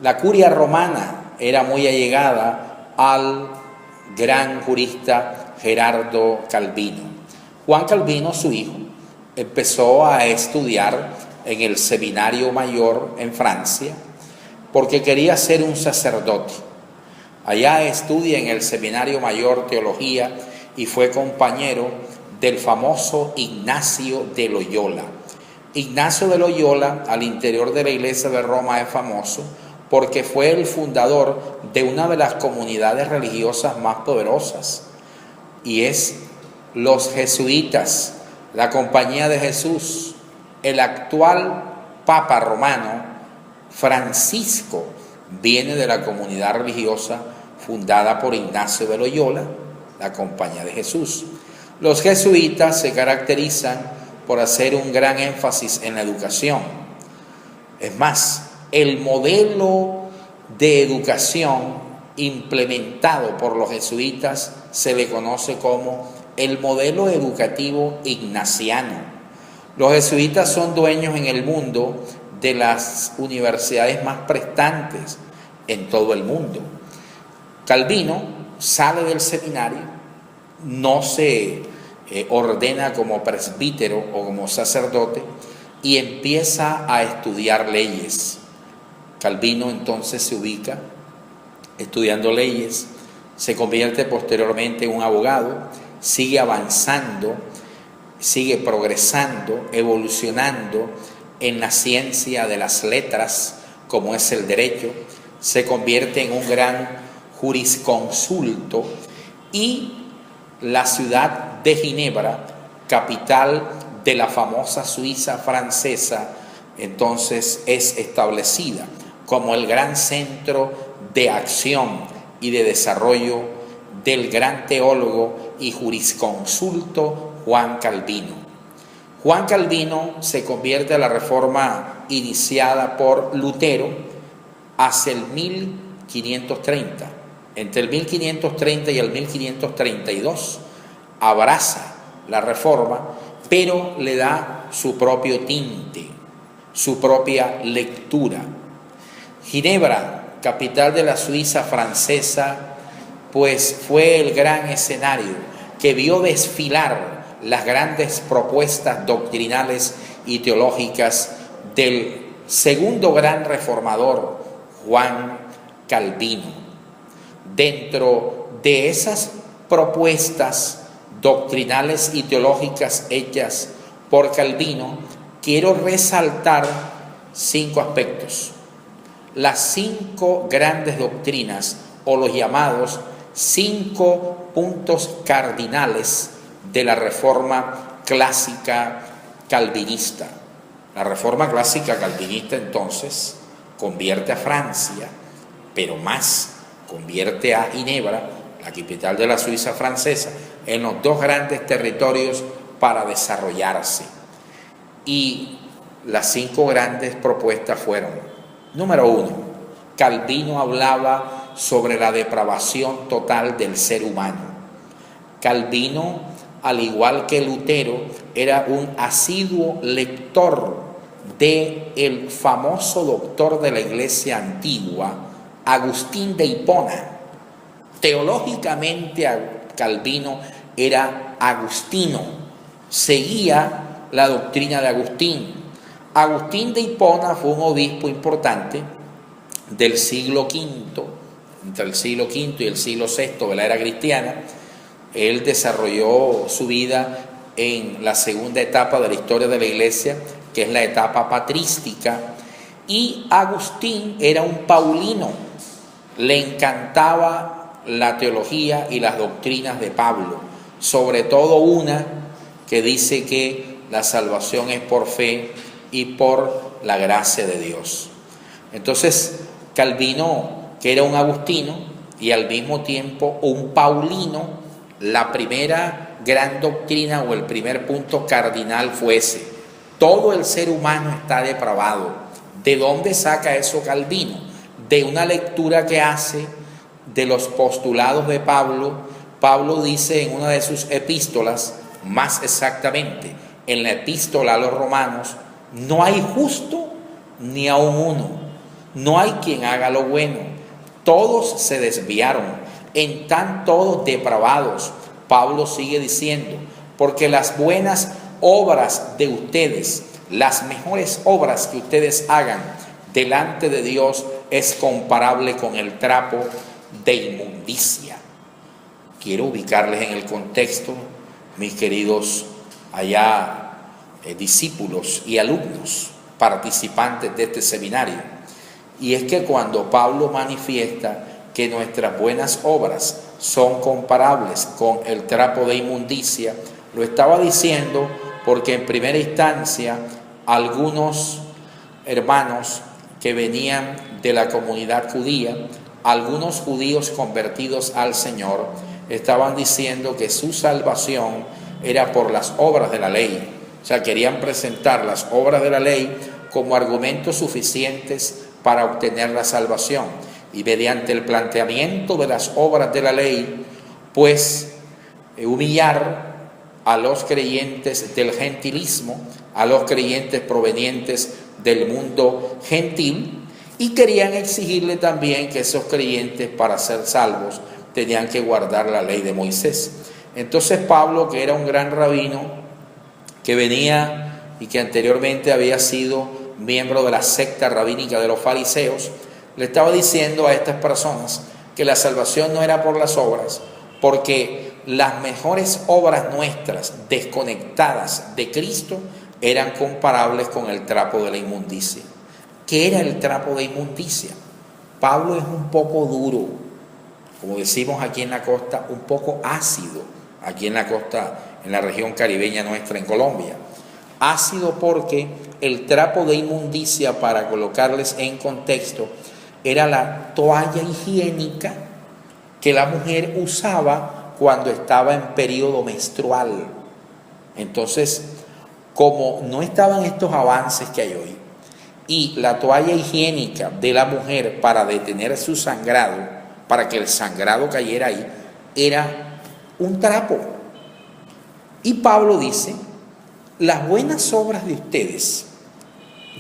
La curia romana era muy allegada al gran jurista Gerardo Calvino. Juan Calvino, su hijo, empezó a estudiar en el Seminario Mayor en Francia porque quería ser un sacerdote. Allá estudia en el Seminario Mayor teología y fue compañero del famoso Ignacio de Loyola. Ignacio de Loyola, al interior de la Iglesia de Roma, es famoso porque fue el fundador de una de las comunidades religiosas más poderosas, y es los jesuitas, la Compañía de Jesús. El actual Papa romano, Francisco, viene de la comunidad religiosa fundada por Ignacio de Loyola, la Compañía de Jesús. Los jesuitas se caracterizan por hacer un gran énfasis en la educación. Es más, el modelo de educación implementado por los jesuitas se le conoce como el modelo educativo ignaciano. Los jesuitas son dueños en el mundo de las universidades más prestantes en todo el mundo. Calvino sale del seminario, no se ordena como presbítero o como sacerdote y empieza a estudiar leyes. Calvino entonces se ubica estudiando leyes, se convierte posteriormente en un abogado, sigue avanzando, sigue progresando, evolucionando en la ciencia de las letras, como es el derecho, se convierte en un gran jurisconsulto, y la ciudad de Ginebra, capital de la famosa Suiza francesa, entonces es establecida como el gran centro de acción y de desarrollo del gran teólogo y jurisconsulto Juan Calvino. Juan Calvino se convierte a la reforma iniciada por Lutero hacia el 1530. Entre el 1530 y el 1532 abraza la reforma, pero le da su propio tinte, su propia lectura. Ginebra, capital de la Suiza francesa, pues fue el gran escenario que vio desfilar las grandes propuestas doctrinales y teológicas del segundo gran reformador, Juan Calvino. Dentro de esas propuestas doctrinales y teológicas hechas por Calvino, quiero resaltar 5 aspectos. Las 5 grandes doctrinas, o los llamados 5 puntos cardinales de la Reforma Clásica Calvinista. La Reforma Clásica Calvinista, entonces, convierte a Francia, pero más, convierte a Ginebra, la capital de la Suiza francesa, en los 2 grandes territorios para desarrollarse. Y las 5 grandes propuestas fueron: número 1, Calvino hablaba sobre la depravación total del ser humano. Calvino, al igual que Lutero, era un asiduo lector del famoso doctor de la Iglesia antigua, Agustín de Hipona. Teológicamente, Calvino era agustino, seguía la doctrina de Agustín. Agustín de Hipona fue un obispo importante del siglo V, entre el siglo V y el siglo VI de la era cristiana. Él desarrolló su vida en la segunda etapa de la historia de la Iglesia, que es la etapa patrística, y Agustín era un paulino, le encantaba la teología y las doctrinas de Pablo, sobre todo una que dice que la salvación es por fe y por la gracia de Dios. Entonces, Calvino, que era un agustino y al mismo tiempo un paulino, la primera gran doctrina o el primer punto cardinal fue ese: todo el ser humano está depravado. ¿De dónde saca eso Calvino? De una lectura que hace de los postulados de Pablo. Pablo dice en una de sus epístolas, más exactamente en la epístola a los Romanos: no hay justo ni aun uno, no hay quien haga lo bueno, todos se desviaron, están todos depravados. Pablo sigue diciendo: porque las buenas obras de ustedes, las mejores obras que ustedes hagan delante de Dios, es comparable con el trapo de inmundicia. Quiero ubicarles en el contexto, mis queridos discípulos y alumnos, participantes de este seminario. Y es que cuando Pablo manifiesta que nuestras buenas obras son comparables con el trapo de inmundicia, lo estaba diciendo porque en primera instancia algunos hermanos que venían de la comunidad judía, algunos judíos convertidos al Señor, estaban diciendo que su salvación era por las obras de la ley. O sea, querían presentar las obras de la ley como argumentos suficientes para obtener la salvación. Y mediante el planteamiento de las obras de la ley, pues humillar a los creyentes del gentilismo, a los creyentes provenientes del mundo gentil, y querían exigirle también que esos creyentes, para ser salvos, tenían que guardar la ley de Moisés. Entonces Pablo, que era un gran rabino, que venía y que anteriormente había sido miembro de la secta rabínica de los fariseos, le estaba diciendo a estas personas que la salvación no era por las obras, porque las mejores obras nuestras desconectadas de Cristo eran comparables con el trapo de la inmundicia. ¿Qué era el trapo de inmundicia? Pablo es un poco duro, como decimos aquí en la costa, un poco ácido, aquí en la costa, en la región caribeña nuestra, en Colombia. Ácido porque el trapo de inmundicia, para colocarles en contexto, era la toalla higiénica que la mujer usaba cuando estaba en periodo menstrual. Entonces, como no estaban estos avances que hay hoy, y la toalla higiénica de la mujer para detener su sangrado, para que el sangrado cayera ahí, era un trapo. Y Pablo dice: las buenas obras de ustedes,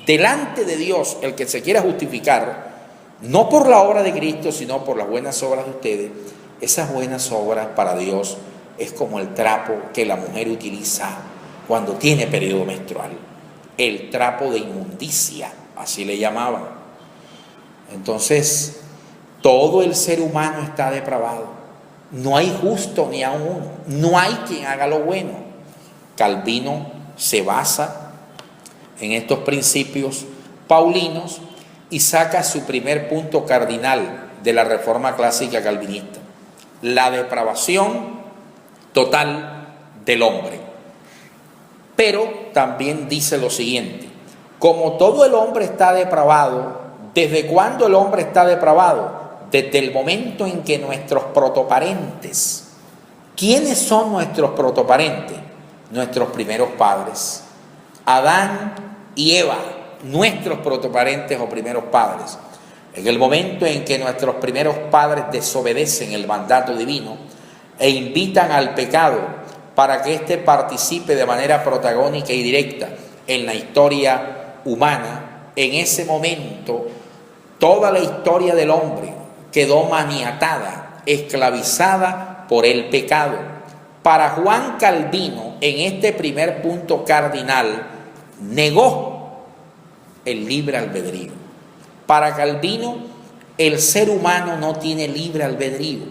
delante de Dios, el que se quiera justificar, no por la obra de Cristo, sino por las buenas obras de ustedes, esas buenas obras para Dios es como el trapo que la mujer utiliza cuando tiene periodo menstrual, el trapo de inmundicia, así le llamaban. Entonces, todo el ser humano está depravado. No hay justo ni aun uno. No hay quien haga lo bueno. Calvino se basa en estos principios paulinos y saca su primer punto cardinal de la reforma clásica calvinista: la depravación total del hombre. Pero también dice lo siguiente: como todo el hombre está depravado, ¿desde cuándo el hombre está depravado? Desde el momento en que nuestros protoparentes. ¿Quiénes son nuestros protoparentes? Nuestros primeros padres, Adán y Eva, nuestros protoparentes o primeros padres. En el momento en que nuestros primeros padres desobedecen el mandato divino e invitan al pecado para que éste participe de manera protagónica y directa en la historia humana, en ese momento toda la historia del hombre quedó maniatada, esclavizada por el pecado. Para Juan Calvino, en este primer punto cardinal, negó el libre albedrío. Para Calvino, el ser humano no tiene libre albedrío.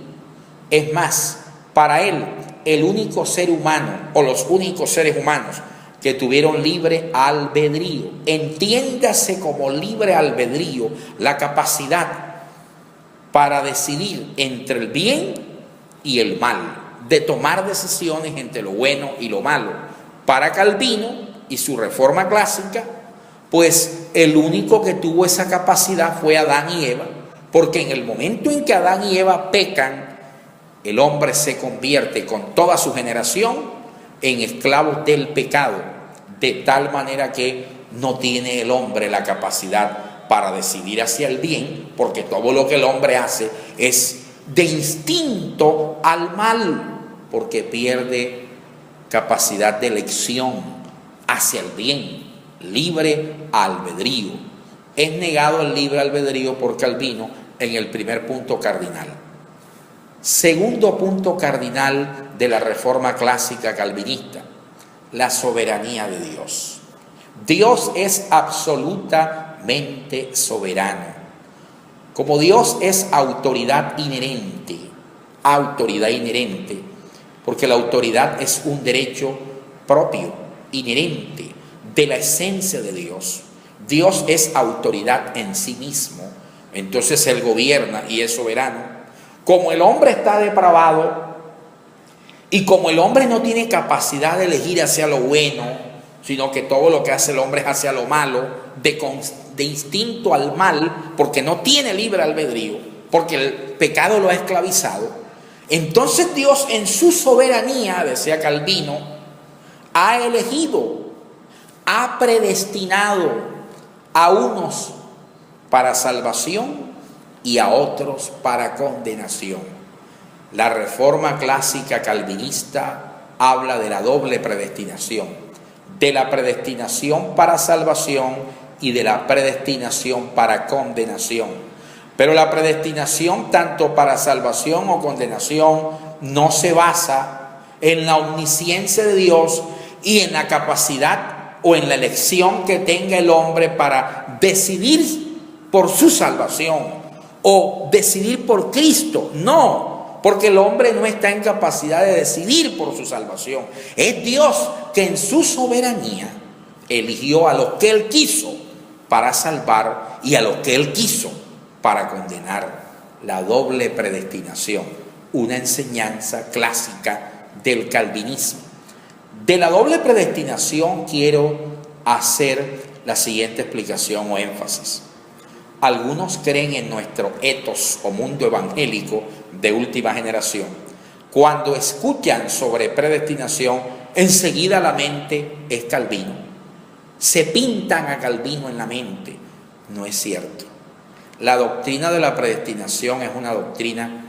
Es más, para él, el único ser humano o los únicos seres humanos que tuvieron libre albedrío, entiéndase como libre albedrío la capacidad para decidir entre el bien y el mal, de tomar decisiones entre lo bueno y lo malo. Para Calvino y su reforma clásica, pues el único que tuvo esa capacidad fue Adán y Eva, porque en el momento en que Adán y Eva pecan, el hombre se convierte con toda su generación en esclavos del pecado, de tal manera que no tiene el hombre la capacidad para decidir hacia el bien, porque todo lo que el hombre hace es de instinto al mal, porque pierde capacidad de elección hacia el bien, libre albedrío. Es negado el libre albedrío por Calvino en el primer punto cardinal. Segundo punto cardinal de la reforma clásica calvinista: la soberanía de Dios. Dios es absolutamente soberano. Como Dios es autoridad inherente, porque la autoridad es un derecho propio, inherente, de la esencia de Dios. Dios es autoridad en sí mismo, entonces Él gobierna y es soberano. Como el hombre está depravado y como el hombre no tiene capacidad de elegir hacia lo bueno, sino que todo lo que hace el hombre es hacia lo malo, de instinto al mal, porque no tiene libre albedrío, porque el pecado lo ha esclavizado, entonces Dios en su soberanía, decía Calvino, ha elegido, ha predestinado a unos para salvación y a otros para condenación. La reforma clásica calvinista habla de la doble predestinación, de la predestinación para salvación y de la predestinación para condenación. Pero la predestinación tanto para salvación o condenación no se basa en la omnisciencia de Dios y en la capacidad o en la elección que tenga el hombre para decidir por su salvación o decidir por Cristo. No, porque el hombre no está en capacidad de decidir por su salvación. Es Dios que en su soberanía eligió a los que Él quiso para salvar y a los que Él quiso para condenar. La doble predestinación, una enseñanza clásica del calvinismo. De la doble predestinación quiero hacer la siguiente explicación o énfasis. Algunos creen en nuestro etos o mundo evangélico de última generación. Cuando escuchan sobre predestinación, enseguida la mente es Calvino. Se pintan a Calvino en la mente. No es cierto. La doctrina de la predestinación es una doctrina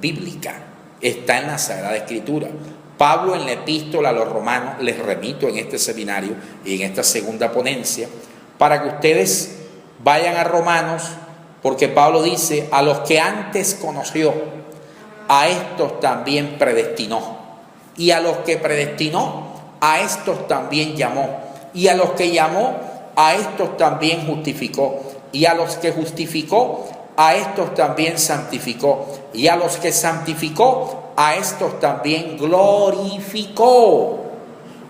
bíblica. Está en la Sagrada Escritura. Pablo en la epístola a los romanos, les remito en este seminario y en esta segunda ponencia, para que ustedes vayan a Romanos, porque Pablo dice: a los que antes conoció, a estos también predestinó y a los que predestinó, a estos también llamó, y a los que llamó, a estos también justificó, y a los que justificó, a estos también santificó, y a los que santificó, a estos también glorificó.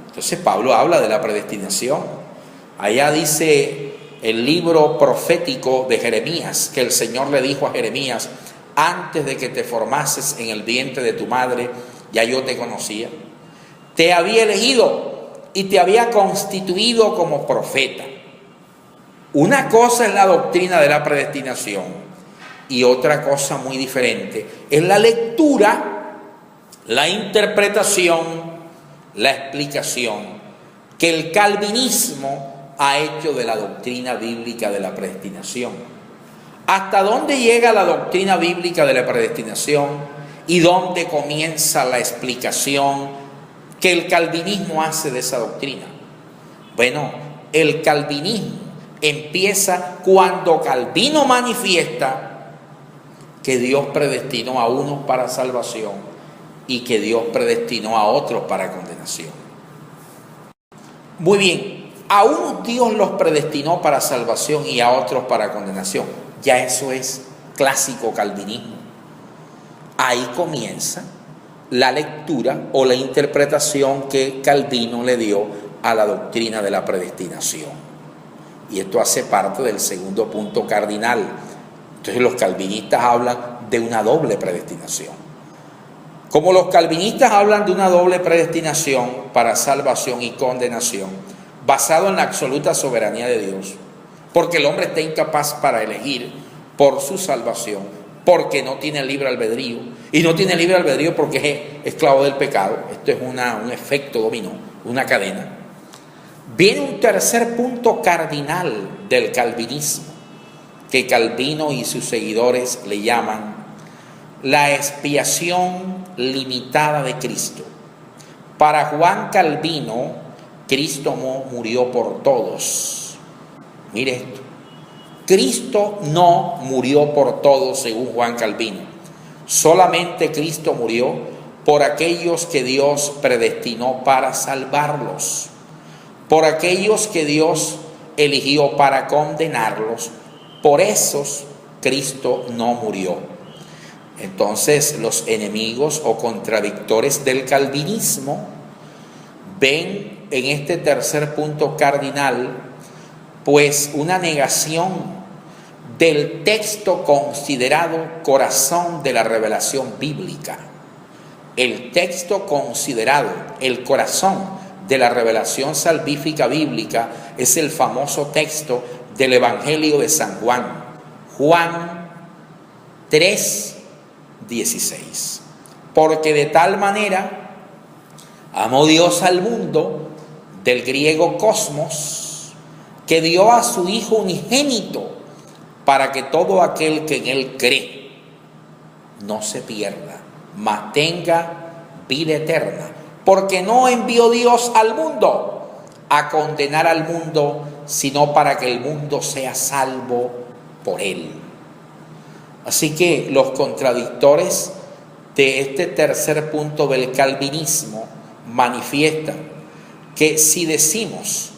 Entonces Pablo habla de la predestinación. Allá dice el libro profético de Jeremías, que el Señor le dijo a Jeremías: antes de que te formases en el vientre de tu madre, ya yo te conocía. Te había elegido y te había constituido como profeta. Una cosa es la doctrina de la predestinación y otra cosa muy diferente es la lectura, la interpretación, la explicación que el calvinismo ha hecho de la doctrina bíblica de la predestinación. ¿Hasta dónde llega la doctrina bíblica de la predestinación y dónde comienza la explicación que el calvinismo hace de esa doctrina? Bueno, el calvinismo empieza cuando Calvino manifiesta que Dios predestinó a unos para salvación y que Dios predestinó a otros para condenación. Muy bien, a unos Dios los predestinó para salvación y a otros para condenación. Ya eso es clásico calvinismo. Ahí comienza la lectura o la interpretación que Calvino le dio a la doctrina de la predestinación. Y esto hace parte del segundo punto cardinal. Entonces los calvinistas hablan de una doble predestinación. Como los calvinistas hablan de una doble predestinación para salvación y condenación, basado en la absoluta soberanía de Dios, porque el hombre está incapaz para elegir por su salvación, porque no tiene libre albedrío, y no tiene libre albedrío porque es esclavo del pecado. Esto es un efecto dominó, una cadena. Viene un tercer punto cardinal del calvinismo, que Calvino y sus seguidores le llaman la expiación limitada de Cristo. Para Juan Calvino, Cristo murió por todos. Mire esto, Cristo no murió por todos según Juan Calvino. Solamente Cristo murió por aquellos que Dios predestinó para salvarlos, por aquellos que Dios eligió para condenarlos. Por esos Cristo no murió. Entonces los enemigos o contradictores del calvinismo ven en este tercer punto cardinal pues una negación del texto considerado corazón de la revelación bíblica. El texto considerado el corazón de la revelación salvífica bíblica es el famoso texto del Evangelio de San Juan, Juan 3:16. Porque de tal manera amó Dios al mundo, del griego cosmos, que dio a su Hijo unigénito, para que todo aquel que en Él cree no se pierda, mas tenga vida eterna. Porque no envió Dios al mundo a condenar al mundo, sino para que el mundo sea salvo por Él. Así que los contradictores de este tercer punto del calvinismo manifiestan que si decimos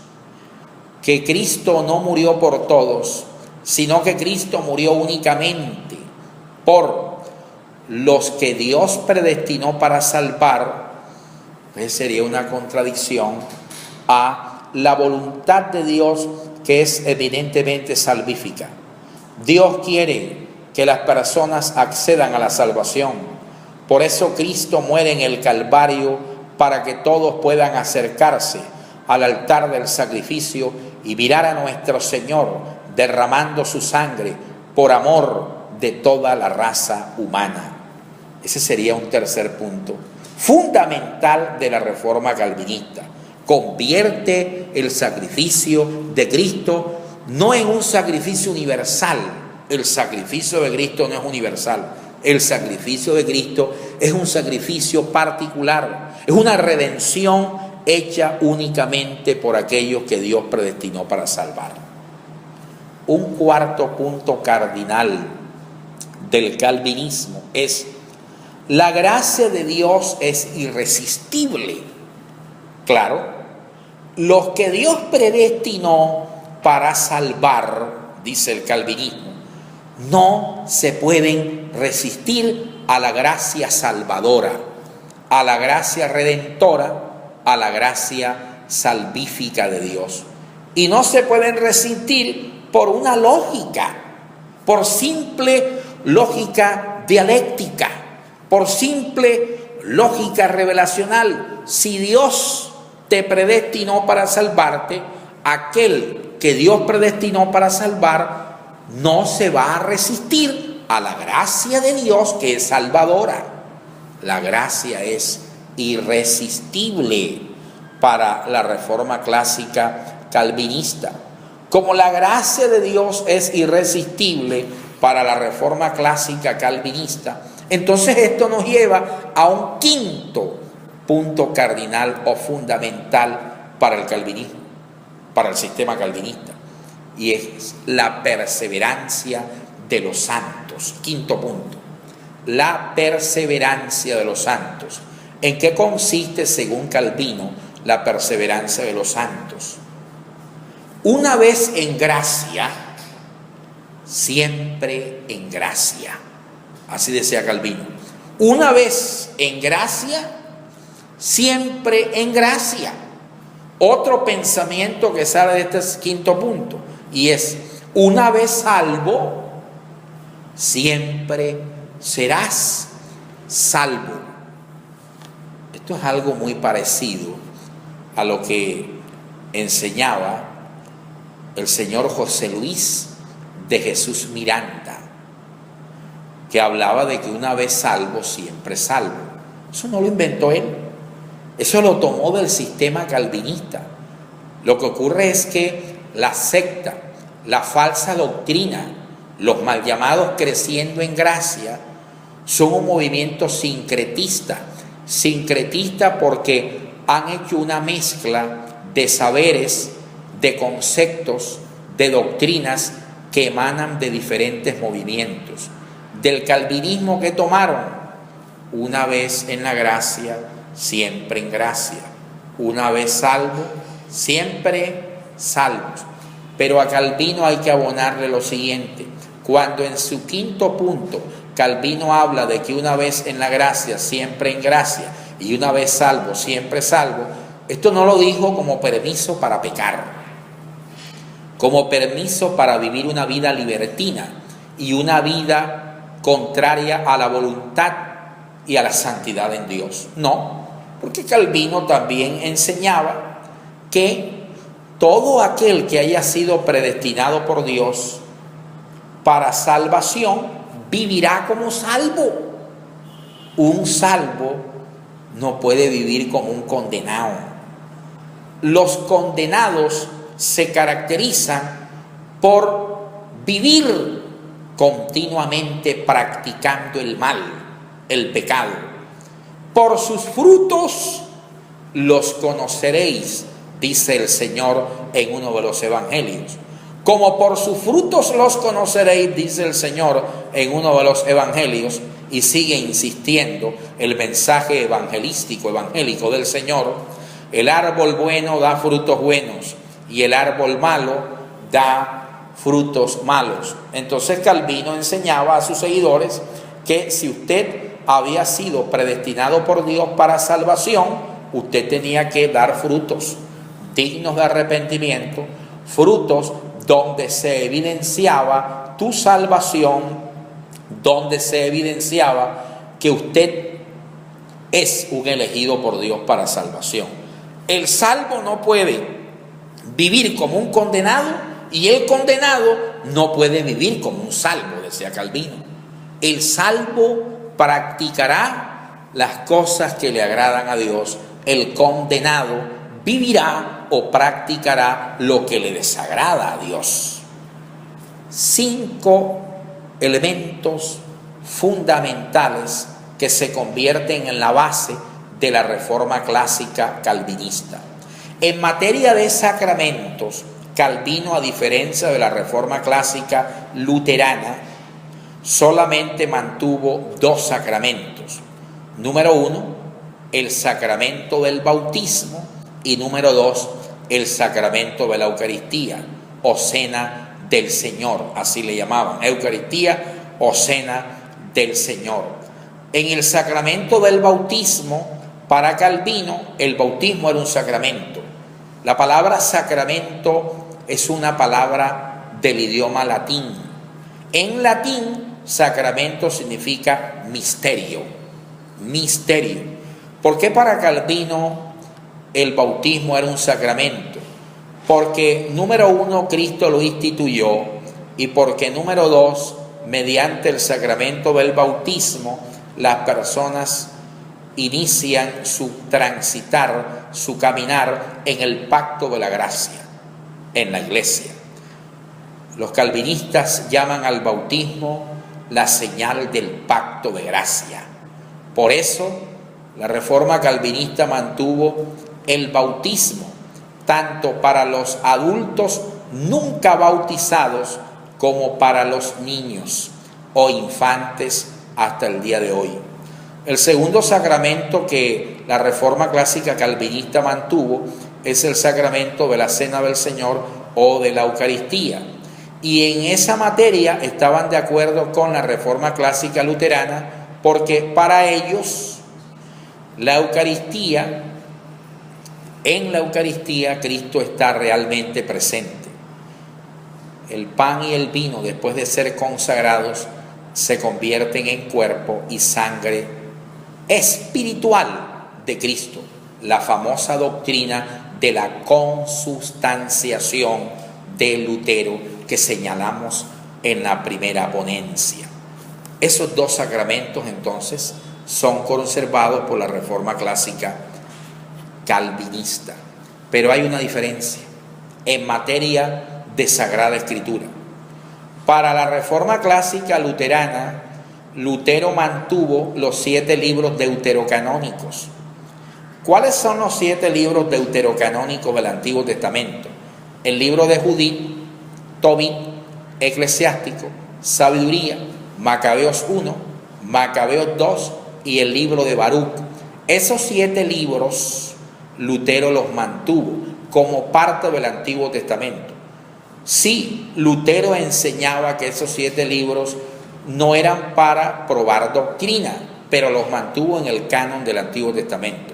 que Cristo no murió por todos, sino que Cristo murió únicamente por los que Dios predestinó para salvar, pues sería una contradicción a la voluntad de Dios, que es evidentemente salvífica. Dios quiere que las personas accedan a la salvación. Por eso Cristo muere en el Calvario, para que todos puedan acercarse al altar del sacrificio y mirar a nuestro Señor derramando su sangre por amor de toda la raza humana. Ese sería un tercer punto fundamental de la reforma calvinista. Convierte el sacrificio de Cristo no en un sacrificio universal. El sacrificio de Cristo no es universal. El sacrificio de Cristo es un sacrificio particular. Es una redención hecha únicamente por aquellos que Dios predestinó para salvar. Un cuarto punto cardinal del calvinismo es La gracia de Dios es irresistible. Claro, los que Dios predestinó para salvar, dice el calvinismo, no se pueden resistir a la gracia salvadora, a la gracia redentora, a la gracia salvífica de Dios. Y no se pueden resistir por una lógica, por simple lógica dialéctica, por simple lógica revelacional. Si Dios te predestinó para salvarte, aquel que Dios predestinó para salvar no se va a resistir a la gracia de Dios, que es salvadora. La gracia es irresistible para la reforma clásica calvinista. Como la gracia de Dios es irresistible para la reforma clásica calvinista, entonces esto nos lleva a un quinto punto cardinal o fundamental para el calvinismo, para el sistema calvinista, y es la perseverancia de los santos. Quinto punto, la perseverancia de los santos. ¿En qué consiste, según Calvino, la perseverancia de los santos? Una vez en gracia, siempre en gracia. Así decía Calvino. Una vez en gracia, siempre en gracia. Otro pensamiento que sale de este quinto punto, y es: una vez salvo, siempre serás salvo. Esto es algo muy parecido a lo que enseñaba el señor José Luis de Jesús Miranda, que hablaba de que una vez salvo, siempre salvo. Eso no lo inventó él, eso lo tomó del sistema calvinista. Lo que ocurre es que la secta, la falsa doctrina, los mal llamados creciendo en gracia, son un movimiento sincretista porque han hecho una mezcla de saberes, de conceptos, de doctrinas que emanan de diferentes movimientos. Del calvinismo que tomaron: una vez en la gracia, siempre en gracia. Una vez salvo, siempre salvos. Pero a Calvino hay que abonarle lo siguiente: cuando en su quinto punto Calvino habla de que una vez en la gracia, siempre en gracia, y una vez salvo, siempre salvo, esto no lo dijo como permiso para pecar, como permiso para vivir una vida libertina y una vida contraria a la voluntad y a la santidad en Dios. No, porque Calvino también enseñaba que todo aquel que haya sido predestinado por Dios para salvación vivirá como salvo. Un salvo no puede vivir como un condenado. Los condenados se caracterizan por vivir continuamente practicando el mal, el pecado. Por sus frutos los conoceréis, dice el Señor en uno de los evangelios. Como por sus frutos los conoceréis, dice el Señor en uno de los evangelios, y sigue insistiendo el mensaje evangélico del Señor: el árbol bueno da frutos buenos y el árbol malo da frutos malos. Entonces Calvino enseñaba a sus seguidores que si usted había sido predestinado por Dios para salvación, usted tenía que dar frutos dignos de arrepentimiento, frutos donde se evidenciaba tu salvación, donde se evidenciaba que usted es un elegido por Dios para salvación. El salvo no puede vivir como un condenado y el condenado no puede vivir como un salvo, decía Calvino. El salvo practicará las cosas que le agradan a Dios, el condenado vivirá o practicará lo que le desagrada a Dios. 5 elementos fundamentales que se convierten en la base de la reforma clásica calvinista. En materia de sacramentos, Calvino, a diferencia de la reforma clásica luterana, solamente mantuvo 2 sacramentos. Número 1, el sacramento del bautismo, y número 2, el sacramento de la Eucaristía o cena del Señor, así le llamaban, Eucaristía o cena del Señor. En el sacramento del bautismo, para Calvino, el bautismo era un sacramento. La palabra sacramento es una palabra del idioma latín. En latín, sacramento significa misterio. Misterio. ¿Por qué para Calvino el bautismo era un sacramento? Porque, número 1, Cristo lo instituyó, y porque, número 2, mediante el sacramento del bautismo, las personas inician su transitar, su caminar en el pacto de la gracia, en la iglesia. Los calvinistas llaman al bautismo la señal del pacto de gracia. Por eso, la reforma calvinista mantuvo el bautismo tanto para los adultos nunca bautizados como para los niños o infantes hasta el día de hoy. El segundo sacramento que la reforma clásica calvinista mantuvo es el sacramento de la cena del Señor o de la Eucaristía. Y en esa materia estaban de acuerdo con la reforma clásica luterana, porque para ellos la Eucaristía, en la Eucaristía Cristo está realmente presente. El pan y el vino, después de ser consagrados, se convierten en cuerpo y sangre espiritual de Cristo, la famosa doctrina de la consubstanciación de Lutero que señalamos en la primera ponencia. Esos dos sacramentos entonces son conservados por la reforma clásica calvinista, pero hay una diferencia en materia de Sagrada Escritura. Para la reforma clásica luterana, Lutero mantuvo los 7 libros deuterocanónicos. ¿Cuáles son los 7 libros deuterocanónicos del Antiguo Testamento? El libro de Judith, Tobit, Eclesiástico, Sabiduría, Macabeos 1, Macabeos 2 y el libro de Baruch. Esos 7 libros Lutero los mantuvo como parte del Antiguo Testamento. Sí, Lutero enseñaba que esos 7 libros no eran para probar doctrina, pero los mantuvo en el canon del Antiguo Testamento.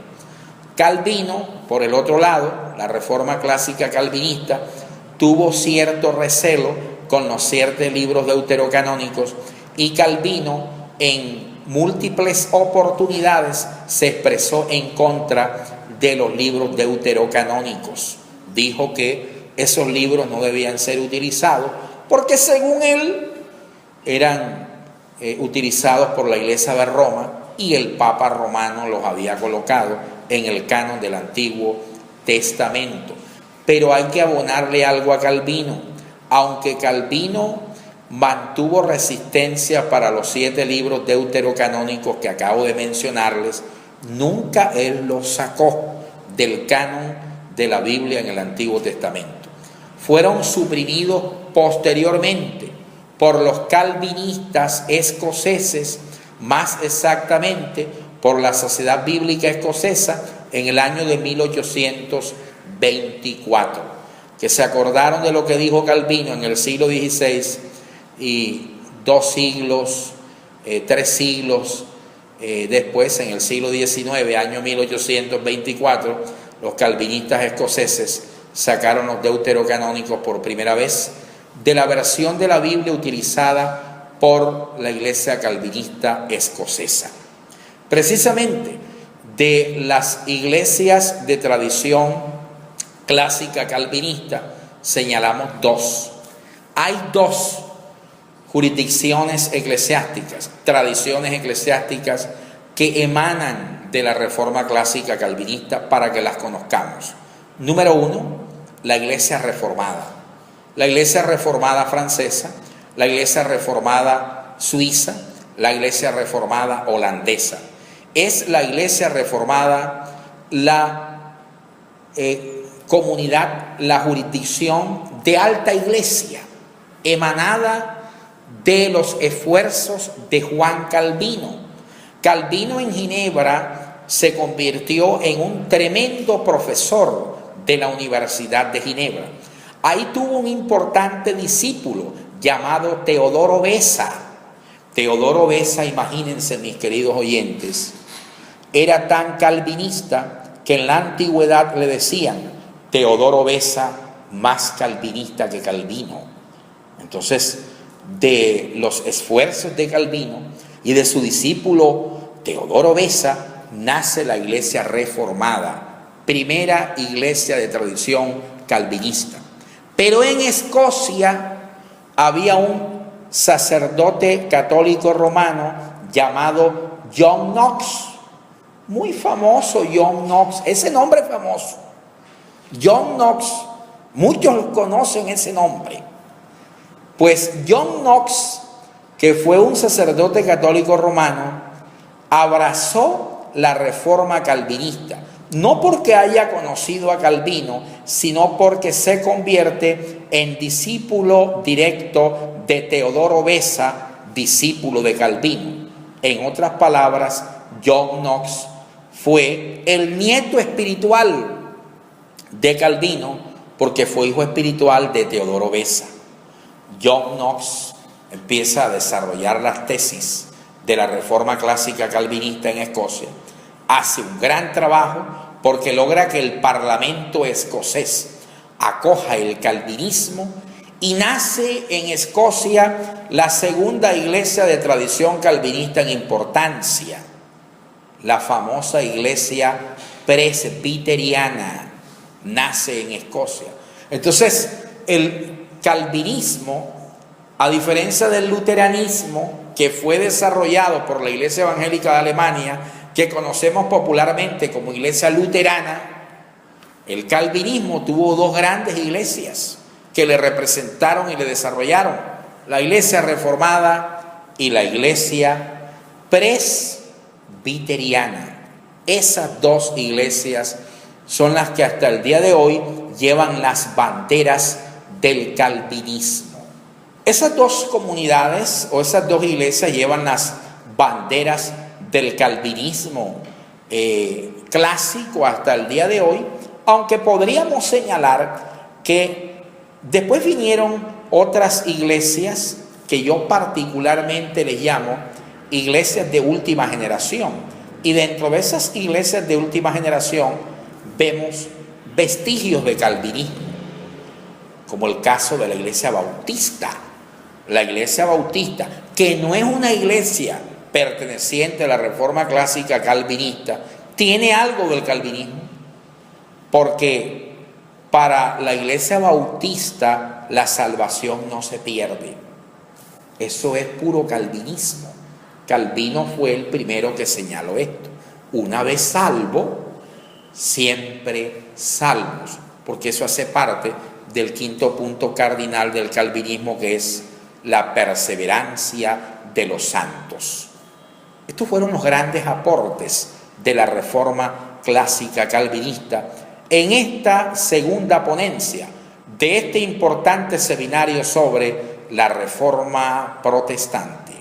Calvino, por el otro lado, la reforma clásica calvinista, tuvo cierto recelo con los 7 libros deuterocanónicos, y Calvino en múltiples oportunidades se expresó en contra de los libros deuterocanónicos. Dijo que esos libros no debían ser utilizados porque, según él, eran utilizados por la Iglesia de Roma, y el Papa romano los había colocado en el canon del Antiguo Testamento. Pero hay que abonarle algo a Calvino. Aunque Calvino mantuvo resistencia para los 7 libros deuterocanónicos que acabo de mencionarles, nunca él los sacó del canon de la Biblia en el Antiguo Testamento. Fueron suprimidos posteriormente por los calvinistas escoceses, más exactamente por la Sociedad Bíblica Escocesa en el año de 1824, que se acordaron de lo que dijo Calvino en el siglo XVI, y 2 siglos, 3 siglos después, en el siglo XIX, año 1824, los calvinistas escoceses sacaron los deuterocanónicos por primera vez de la versión de la Biblia utilizada por la Iglesia calvinista escocesa. Precisamente de las iglesias de tradición clásica calvinista señalamos 2. Hay 2 jurisdicciones eclesiásticas, tradiciones eclesiásticas que emanan de la reforma clásica calvinista para que las conozcamos. Número 1, la Iglesia Reformada. La Iglesia Reformada francesa, la Iglesia Reformada suiza, la Iglesia Reformada holandesa. Es la Iglesia Reformada la comunidad, la jurisdicción de alta iglesia, emanada de los esfuerzos de Juan Calvino. Calvino en Ginebra se convirtió en un tremendo profesor de la Universidad de Ginebra. Ahí tuvo un importante discípulo llamado Teodoro Beza. Teodoro Beza, imagínense mis queridos oyentes, era tan calvinista que en la antigüedad le decían Teodoro Beza más calvinista que Calvino. Entonces, de los esfuerzos de Calvino y de su discípulo Teodoro Beza nace la Iglesia Reformada, primera iglesia de tradición calvinista. Pero en Escocia había un sacerdote católico romano llamado John Knox, muy famoso John Knox, ese nombre es famoso, John Knox, muchos conocen ese nombre. Pues John Knox, que fue un sacerdote católico romano, abrazó la reforma calvinista, no porque haya conocido a Calvino, sino porque se convierte en discípulo directo de Teodoro Beza, discípulo de Calvino. En otras palabras, John Knox fue el nieto espiritual de Calvino porque fue hijo espiritual de Teodoro Beza. John Knox empieza a desarrollar las tesis de la reforma clásica calvinista en Escocia, hace un gran trabajo porque logra que el parlamento escocés acoja el calvinismo y nace en Escocia la segunda iglesia de tradición calvinista en importancia, la famosa iglesia presbiteriana, nace en Escocia. Entonces, el calvinismo, a diferencia del luteranismo, que fue desarrollado por la Iglesia Evangélica de Alemania, que conocemos popularmente como Iglesia Luterana, el calvinismo tuvo dos grandes iglesias que le representaron y le desarrollaron, la Iglesia Reformada y la Iglesia Presbiteriana. Esas dos iglesias son las que hasta el día de hoy llevan las banderas del calvinismo. Esas dos comunidades o esas dos iglesias llevan las banderas del calvinismo clásico hasta el día de hoy, aunque podríamos señalar que después vinieron otras iglesias que yo particularmente les llamo iglesias de última generación, y dentro de esas iglesias de última generación vemos vestigios de calvinismo, como el caso de la Iglesia Bautista. La Iglesia Bautista, que no es una iglesia perteneciente a la reforma clásica calvinista, tiene algo del calvinismo, porque para la Iglesia Bautista la salvación no se pierde. Eso es puro calvinismo. Calvino fue el primero que señaló esto. Una vez salvo, siempre salvos, porque eso hace parte del quinto punto cardinal del calvinismo, que es la perseverancia de los santos. Estos fueron los grandes aportes de la reforma clásica calvinista en esta segunda ponencia de este importante seminario sobre la reforma protestante.